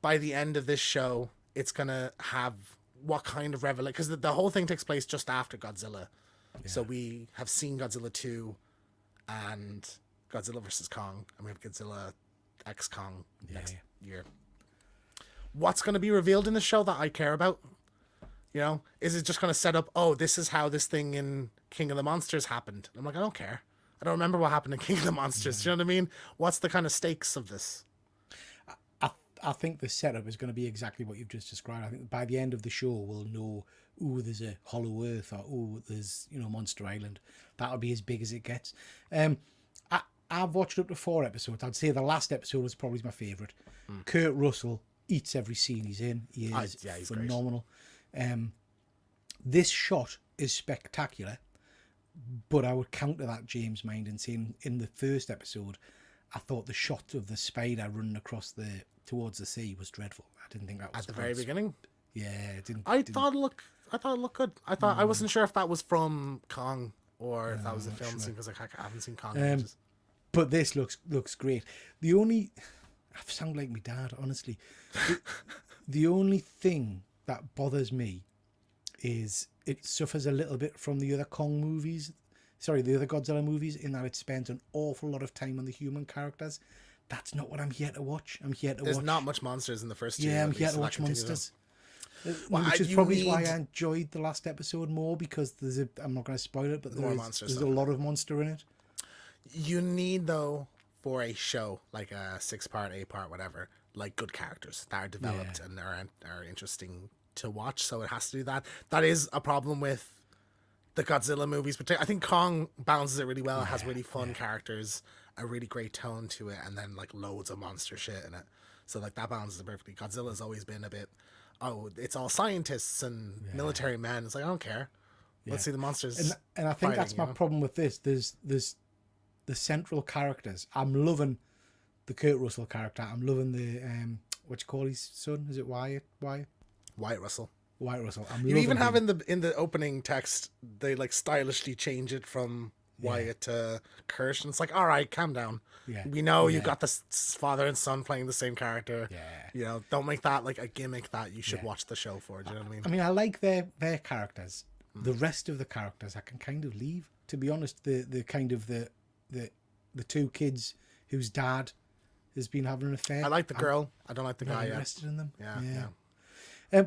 by the end of this show, it's going to have what kind of revelation, because the whole thing takes place just after Godzilla. So we have seen Godzilla 2 and Godzilla versus Kong, and we have Godzilla X Kong next year. What's going to be revealed in the show that I care about? You know, is it just going to set up, oh, this is how this thing in King of the Monsters happened? I'm like, I don't care. I don't remember what happened in King of the Monsters. Do you know what I mean? What's the kind of stakes of this? I think the setup is going to be exactly what you've just described. I think by the end of the show, we'll know, there's a Hollow Earth, or there's Monster Island. That'll be as big as it gets. I've watched up to 4 episodes. I'd say the last episode was probably my favourite. Kurt Russell eats every scene he's in. He is he's phenomenal. This shot is spectacular, but I would counter that, James, mind, and saying in the first episode, I thought the shot of the spider running across towards the sea was dreadful. I didn't think that was At the very beginning. Yeah, it didn't. I thought it looked good. I wasn't sure if that was from Kong or if that was a film scene, because I haven't seen Kong. In ages. But this looks great. I sound like my dad, honestly. The only thing that bothers me is it suffers a little bit from the other the other Godzilla movies, in that it spends an awful lot of time on the human characters. That's not what I'm here to watch. There's not much monsters in the first 2. Yeah, I'm here to watch monsters. Which is probably why I enjoyed the last episode more, because I'm not going to spoil it, but there's a lot of monster in it. You need, though, for a show like a 6-part, 8-part, whatever, like good characters that are developed and are interesting to watch. So it has to do that. That is a problem with the Godzilla movies, but I think Kong balances it really well. It has really fun characters, a really great tone to it, and then like loads of monster shit in it. So like that balances it perfectly. Godzilla's always been a bit, it's all scientists and military men. It's like, I don't care. Let's see the monsters. And I think that's my problem with this. There's the central characters. I'm loving the Kurt Russell character. I'm loving the what you call his son? Is it Wyatt? Wyatt Russell. Wyatt Russell. You even have in the opening text, they like stylishly change it from Wyatt to Kurt, and it's like, all right, calm down. Yeah. We know you've got the father and son playing the same character. Yeah. Don't make that like a gimmick that you should watch the show for. Do you know what I mean? I mean, I like their characters. The rest of the characters I can kind of leave. To be honest, the kind of the 2 kids whose dad has been having an affair. I like the girl. I don't like the guy yet. yet. Interested in them. Yeah.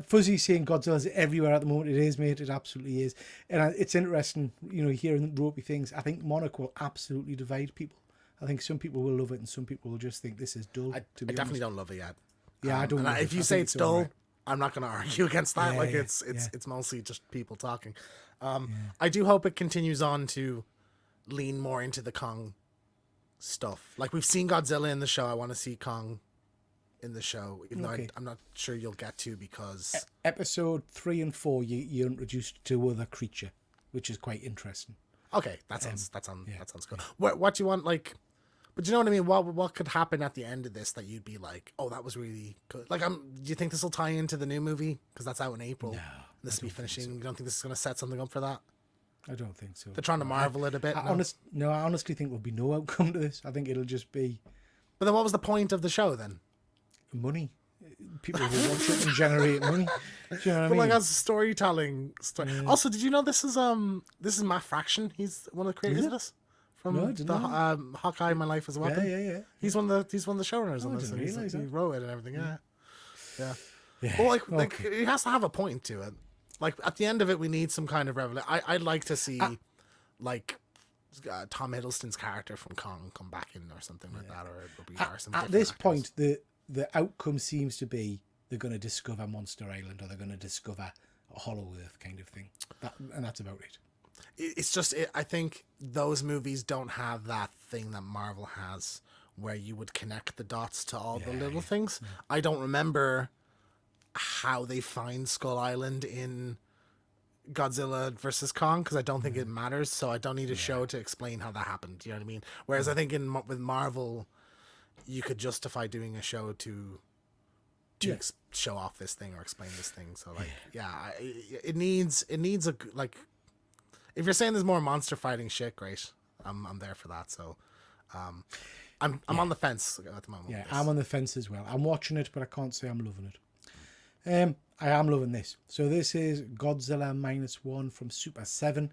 Fuzzy saying Godzilla's everywhere at the moment. It is, mate. It absolutely is. And it's interesting, hearing ropey things. I think Monarch will absolutely divide people. I think some people will love it and some people will just think this is dull. I definitely don't love it yet. Yeah, I don't. If you say it's dull, right. I'm not going to argue against that. Yeah, it's mostly just people talking. I do hope it continues on to lean more into the Kong stuff. Like we've seen Godzilla in the show. I want to see Kong in the show, even though I'm not sure you'll get to, because episode 3 and 4 you're introduced to other creature, which is quite interesting. Okay, that sounds good. What do you want, like? But you know what I mean? What could happen at the end of this that you'd be like, oh, that was really good? Like, do you think this will tie into the new movie, because that's out in April? No, this will be finishing. So. You don't think this is going to set something up for that? I don't think so. They're trying to marvel it a bit. I honestly think there'll be no outcome to this. I think it'll just be But then what was the point of the show then? Money. People who watch it and generate money. Do you know what I But mean? like as storytelling. Also, did you know this is Matt Fraction? He's one of the creators of this from No, I didn't the know. Hawkeye. My Life as a Weapon. Yeah. He's one of the showrunners Oh, on I this. didn't And realise he that. wrote it and everything. Yeah. Yeah. Well, like Okay. it has to have a point to it. Like at the end of it, we need some kind of revelation. I'd like to see like Tom Hiddleston's character from Kong come back in or something like that, or it'll be At this point, the outcome seems to be they're going to discover Monster Island, or they're going to discover a Hollow Earth kind of thing. And that's about it. It's just I think those movies don't have that thing that Marvel has, where you would connect the dots to all the little things. I don't remember how they find Skull Island in Godzilla versus Kong, because I don't think it matters, so I don't need a show to explain how that happened. You know what I mean? Whereas I think with Marvel, you could justify doing a show to show off this thing or explain this thing. So like, it needs a like. If you're saying there's more monster fighting shit, great. I'm there for that. So, I'm on the fence at the moment. Yeah, I'm on the fence as well. I'm watching it, but I can't say I'm loving it. I am loving this. So this is Godzilla -1 from Super 7.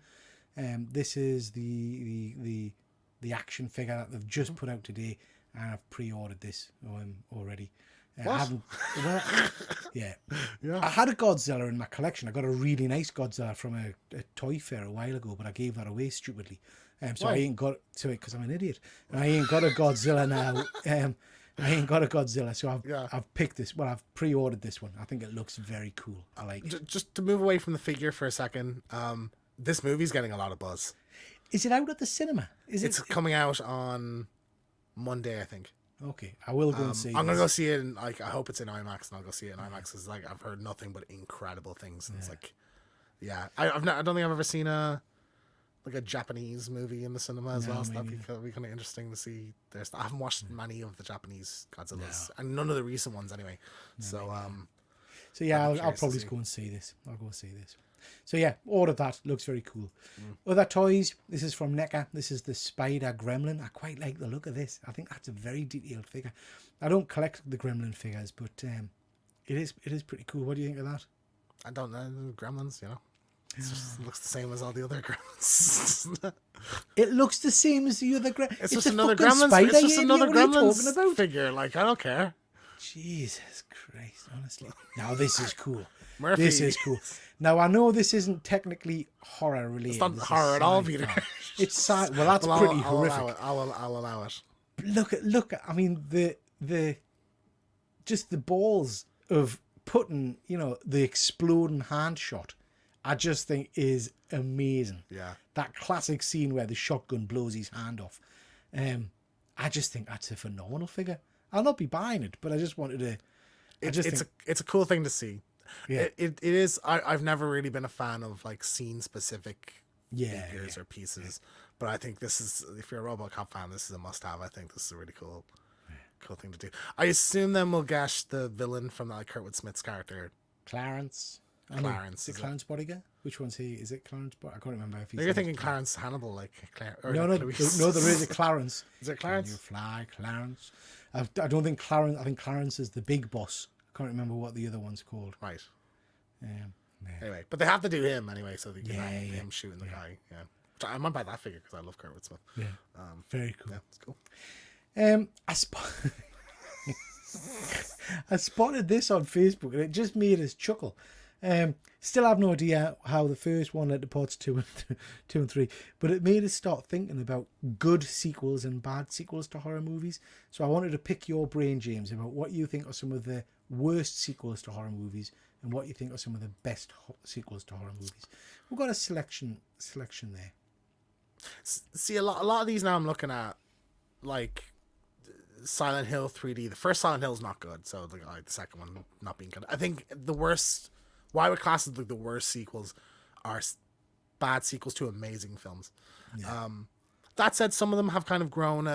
This is the action figure that they've just put out today, and I've pre-ordered this already. I haven't. Well, yeah. I had a Godzilla in my collection. I got a really nice Godzilla from a toy fair a while ago, but I gave that away stupidly. So I ain't got to it because I'm an idiot, and I ain't got a Godzilla now. I ain't got a Godzilla, so I've picked this. Well, I've pre-ordered this one. I think it looks very cool. I like it. Just to move away from the figure for a second, this movie's getting a lot of buzz. Is it out at the cinema? It's coming out on Monday, I think. Okay, I will go and see. I'm gonna go see it. And like, I hope it's in IMAX, and I'll go see it in IMAX. Because like, I've heard nothing but incredible things. And it's like, I don't think I've ever seen a Japanese movie in the cinema as well. So that'd be kind of interesting to see. I haven't watched many of the Japanese Godzillas, and none of the recent ones anyway. So I'll probably go and see this. I'll go see this. So yeah, all of that looks very cool. Other toys. This is from NECA. This is the Spider Gremlin. I quite like the look of this. I think that's a very detailed figure. I don't collect the Gremlin figures, but it is pretty cool. What do you think of that? I don't know, Gremlins. You know, it just looks the same as all the other Gremlins. It looks the same as the other Gremlins. It's just another Gremlins. It's just another Gremlins figure. Like, I don't care. Jesus Christ, honestly. Now this is cool. Murky. This is cool. Now I know this isn't technically horror related. It's not horror at all, Peter. It's well, that's pretty horrific. I'll allow it. Look at. I mean, the just the balls of putting, the exploding hand shot. I just think is amazing. Yeah. That classic scene where the shotgun blows his hand off. I just think that's a phenomenal figure. I'll not be buying it, but I just wanted to. It's a cool thing to see. Yeah. It is. I've never really been a fan of like scene specific figures or pieces, but I think this is, if you're a RoboCop fan, this is a must have. I think this is a really cool thing to do. I assume then we'll gash the villain from like Kurtwood Smith's character, Clarence. Clarence. Is it Clarence Bodiger? Which one's he? Is it Clarence Bodiger? I can't remember if he's. You're thinking Clarence Hannibal, like Claire. No, there is a Clarence. Is it Clarence? Can you fly, Clarence? I don't think Clarence. I think Clarence is the big boss. I can't remember what the other one's called. Right. Yeah. Anyway, but they have to do him anyway, so they can have him shooting the guy. Yeah. Which I might buy that figure because I love Kurtwood Smith. Yeah. Very cool. Yeah, it's cool. I spotted this on Facebook and it just made us chuckle. Still have no idea how the first one led to parts 2 and 3, but it made us start thinking about good sequels and bad sequels to horror movies. So I wanted to pick your brain, James, about what you think are some of the worst sequels to horror movies and what you think are some of the best sequels to horror movies. We've got a selection there. See, a lot of these now I'm looking at, like Silent Hill 3D. The first Silent Hill is not good, so the second one not being good. I think the worst, why I would class it like the worst sequels are bad sequels to amazing films. Yeah. That said, some of them have kind of grown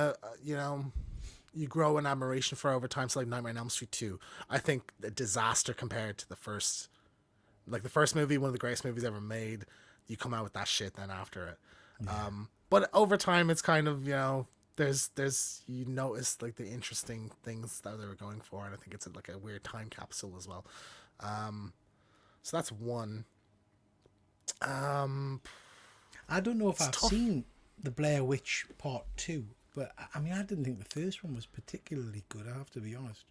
you grow an admiration for over time. So like Nightmare on Elm Street 2, I think a disaster compared to the first. Like the first movie, one of the greatest movies ever made. You come out with that shit then after it. Yeah. But over time, it's kind of, there's you notice like the interesting things that they were going for, and I think it's like a weird time capsule as well. So that's one. I don't know if I've tough. seen the Blair Witch Part 2, but I mean, I didn't think the first one was particularly good, I have to be honest.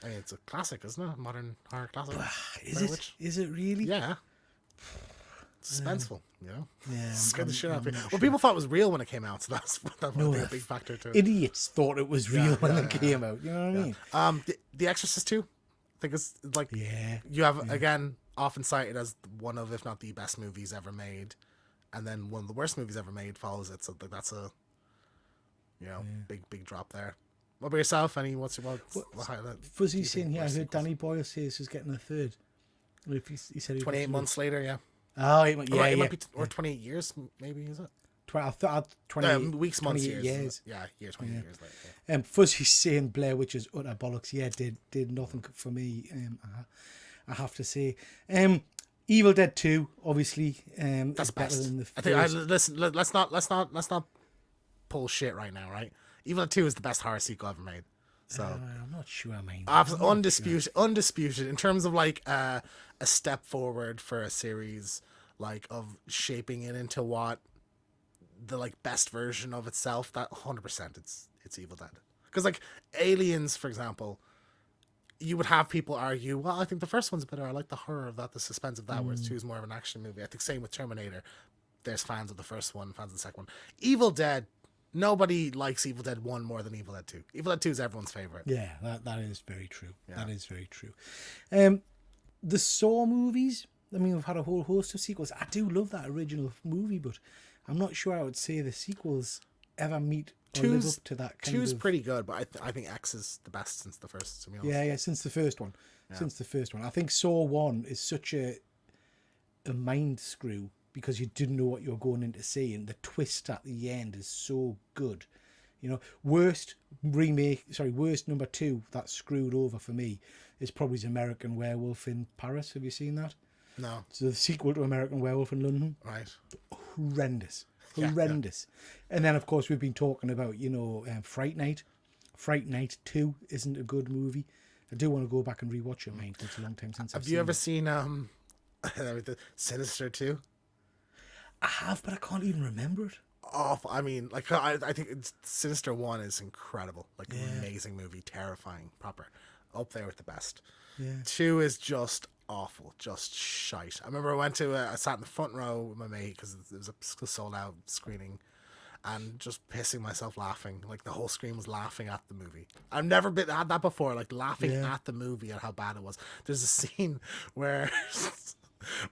I mean, it's a classic, isn't it? Modern horror classic. Is it? Is it really? Yeah. Suspenseful, you know? Yeah. Scared the shit out of me. not Well, sure. people thought it was real when it came out, so that might be a big factor too. Idiots thought it was real when yeah, it came out. You know what I mean? The Exorcist 2, I think it's like Yeah. you have again often cited as one of, if not the best movies ever made, and then one of the worst movies ever made follows it. So that's a big drop there. What about yourself? What's your highlight? Fuzzy's saying here, I heard Danny Boyle say this is getting a third. If he said 28 months later, yeah. Oh, It might be or 28 years, maybe, is it? 20 weeks, months, 28 years. Yeah, 28 years later. Yeah. Fuzzy's saying Blair Witch is utter bollocks. Yeah, did nothing for me. I have to say. Evil Dead 2, obviously, That's is better best. than the I first. think. Listen, let's not pull shit right now, right? Evil Dead 2 is the best horror sequel ever made. So I'm not sure. I mean, undisputed in terms of like a step forward for a series, like of shaping it into what the like best version of itself. That 100% it's Evil Dead. Because like Aliens, for example, you would have people argue, well, I think the first one's better. I like the horror of that, the suspense of that, whereas 2 is more of an action movie. I think same with Terminator. There's fans of the first one, fans of the second one. Evil Dead. Nobody likes Evil Dead 1 more than Evil Dead 2. Evil Dead 2 is everyone's favorite. Yeah, that is very true. Yeah. That is very true. The Saw movies, I mean, we've had a whole host of sequels. I do love that original movie, but I'm not sure I would say the sequels ever meet or live up to that kind Two's of... pretty good, but I think X is the best since the first, to be honest. Yeah, since the first one. Since the first one. I think Saw 1 is such a mind screw because you didn't know what you were going in to see, and the twist at the end is so good. You know, worst number 2 that screwed over for me is probably American Werewolf in Paris. Have you seen that? No. So the sequel to American Werewolf in London. Right. Horrendous. Yeah. And then, of course, we've been talking about, Fright Night. Fright Night 2 isn't a good movie. I do want to go back and rewatch it, mate. It's a long time since I've seen it. Have you ever seen the Sinister 2? I have, but I can't even remember it. Awful. I mean, like I think Sinister 1 is incredible. Like an amazing movie, terrifying, proper, up there with the best. Yeah. 2 is just awful, just shite. I remember I sat in the front row with my mate because it was a sold out screening, and just pissing myself laughing. Like the whole screen was laughing at the movie. I've never had that before. Like laughing at the movie at how bad it was. There's a scene where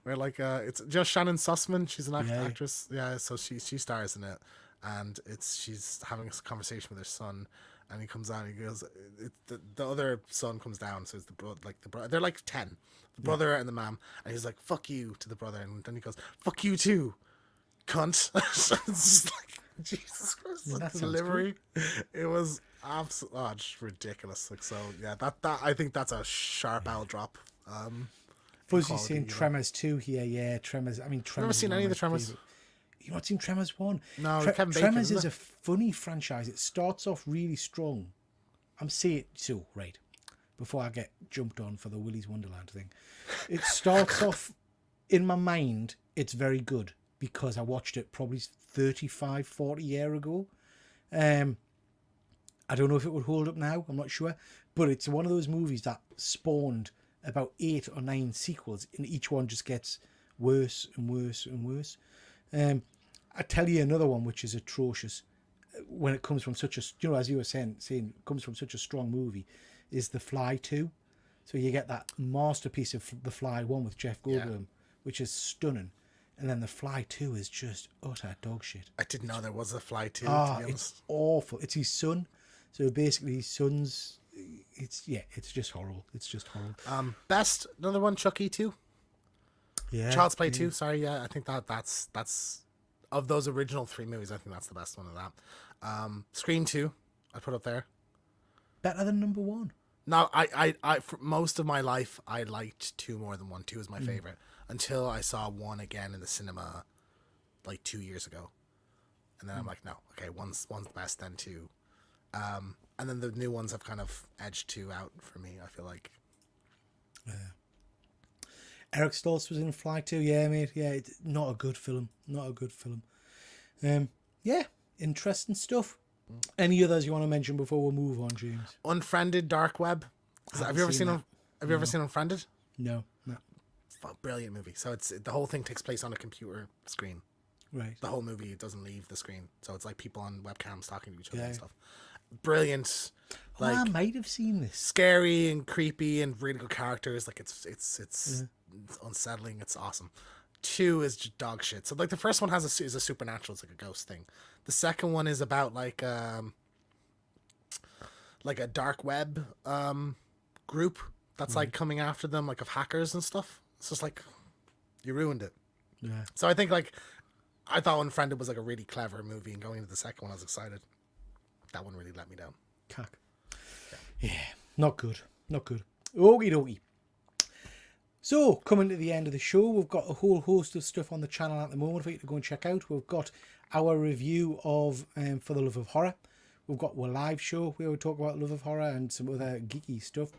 like it's just Shannon Sussman. She's an actress. Yeah, so she stars in it, and she's having a conversation with her son. And he comes down and he goes, the other son comes down, so it's the brother, they're like 10, the brother and the mom, and he's like, fuck you to the brother, and then he goes, fuck you too, cunt. It's just like, Jesus Christ, the delivery. It was absolutely just ridiculous. Like, so yeah, that I think that's a sharp owl drop. Fuzzy's saying Tremors 2 here, yeah, Tremors. I mean, Tremors. Never seen any of the Tremors. You've not seen Tremors 1? No, Kevin Bacon, Tremors is isn't a funny franchise. It starts off really strong. I'm saying so, right, before I get jumped on for the Willy's Wonderland thing. It starts off, in my mind, it's very good because I watched it probably 35, 40 years ago. I don't know if it would hold up now. I'm not sure. But it's one of those movies that spawned about 8 or 9 sequels, and each one just gets worse and worse and worse. I tell you another one which is atrocious when it comes from such a, as you were saying, it comes from such a strong movie, is The Fly 2. So you get that masterpiece of The Fly 1 with Jeff Goldblum, which is stunning. And then The Fly 2 is just utter dog shit. I didn't know there was a Fly 2, to be honest. It's awful. It's his son. So basically his son's, it's just horrible. It's just horrible. Best, another one, Chucky 2. Yeah. Child's Play 2, sorry, yeah, I think that's of those original 3 movies, I think that's the best one of that. Scream 2, I put up there. Better than number 1. No, I for most of my life I liked 2 more than 1. 2 is my favorite until I saw 1 again in the cinema like 2 years ago, and then I'm like, no, okay, one's the best, then 2. And then the new ones have kind of edged 2 out for me, I feel like. Eric Stoltz was in Fly 2. Yeah, mate. Yeah, it's not a good film. Not a good film. Yeah, interesting stuff. Any others you want to mention before we move on, James? Unfriended Dark Web. Have you ever seen Have you ever seen Unfriended? No, no. Brilliant movie. So it's the whole thing takes place on a computer screen. Right. The whole movie, it doesn't leave the screen. So it's like people on webcams talking to each other Yeah. and stuff. Brilliant. Like, Like I might have seen this. scary and creepy and really good characters. Like it's unsettling. It's awesome. 2 is just dog shit. So like the first one is a supernatural. It's like a ghost thing. The second one is about like a dark web group that's like coming after them, like of hackers and stuff. It's just like you ruined it. Yeah. So I think like I thought Unfriended was like a really clever movie, and going into the second one I was excited. That one really let me down. Cack. Yeah, not good. Not good. Okie dokie. So, coming to the end of the show, we've got a whole host of stuff on the channel at the moment for you to go and check out. We've got our review of For the Love of Horror. We've got our live show where we talk about Love of Horror and some other geeky stuff.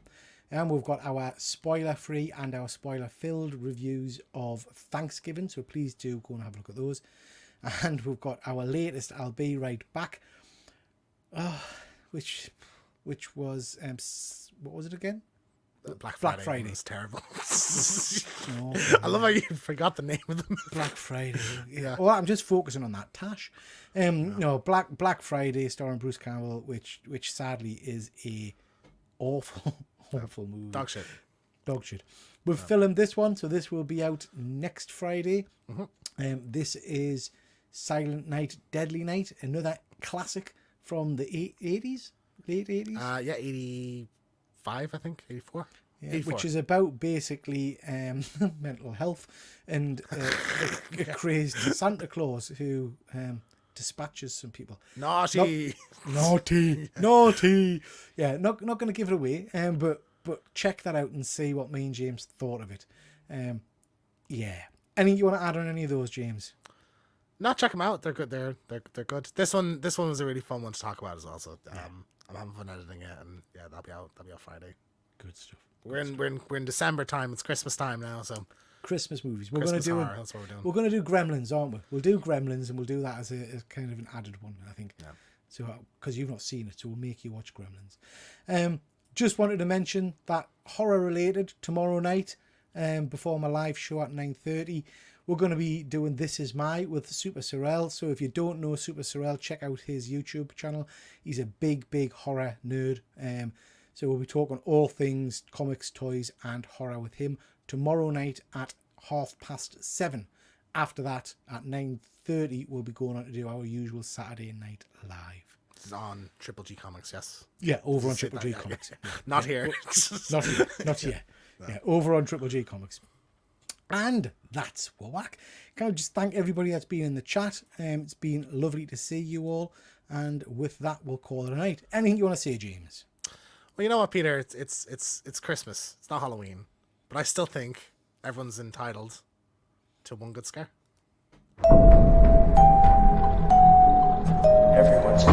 And we've got our spoiler-free and our spoiler-filled reviews of Thanksgiving. So please do go and have a look at those. And we've got our latest I'll Be Right Back. Which was, what was it again? Black Black Friday. Friday. Was terrible. No, I love how you forgot the name of the movie. Black Friday. Yeah. Well, I'm just focusing on that Tash. No, Black Friday starring Bruce Campbell, which sadly is a awful movie. Dog shit. Dog shit. We've filmed this one, so this will be out next Friday. This is Silent Night, Deadly Night, another classic from the 80s, late 80s. Yeah, 85, I think, 84. Yeah, 84. which is about basically mental health and a crazed Santa Claus who dispatches some people. Naughty. Naughty. Yeah, not going to give it away, but check that out and see what me and James thought of it. Yeah. Anything you want to add on any of those, James? No, check them out. They're good. They're good. This one was a really fun one to talk about as well. So I'm having fun editing it, and yeah, that'll be out Friday. Good stuff. We're in December time. It's Christmas time now, so Christmas movies. Christmas horror, that's what we're doing. We're going to do Gremlins, aren't we? We'll do Gremlins, and we'll do that as kind of an added one, I think. Yeah. So because you've not seen it, so we'll make you watch Gremlins. Just wanted to mention that horror related tomorrow night, before my live show at 9:30. We're going to be doing This Is My with Super Sorrel. So if you don't know Super Sorrel, check out his YouTube channel. He's a big horror nerd. So we'll be talking all things comics, toys, and horror with him tomorrow night at 7:30. After that, at 9:30, we'll be going on to do our usual Saturday night live. This is on Triple G Comics, yes. Yeah, over on Say Triple that, G yeah, Comics. yeah. Not here. Not yet. Yeah, over on Triple G Comics. And that's whack. Can I just thank everybody that's been in the chat? It's been lovely to see you all. And with that, we'll call it a night. Anything you want to say, James? Well, you know what, Peter? It's Christmas. It's not Halloween, but I still think everyone's entitled to one good scare. Everyone's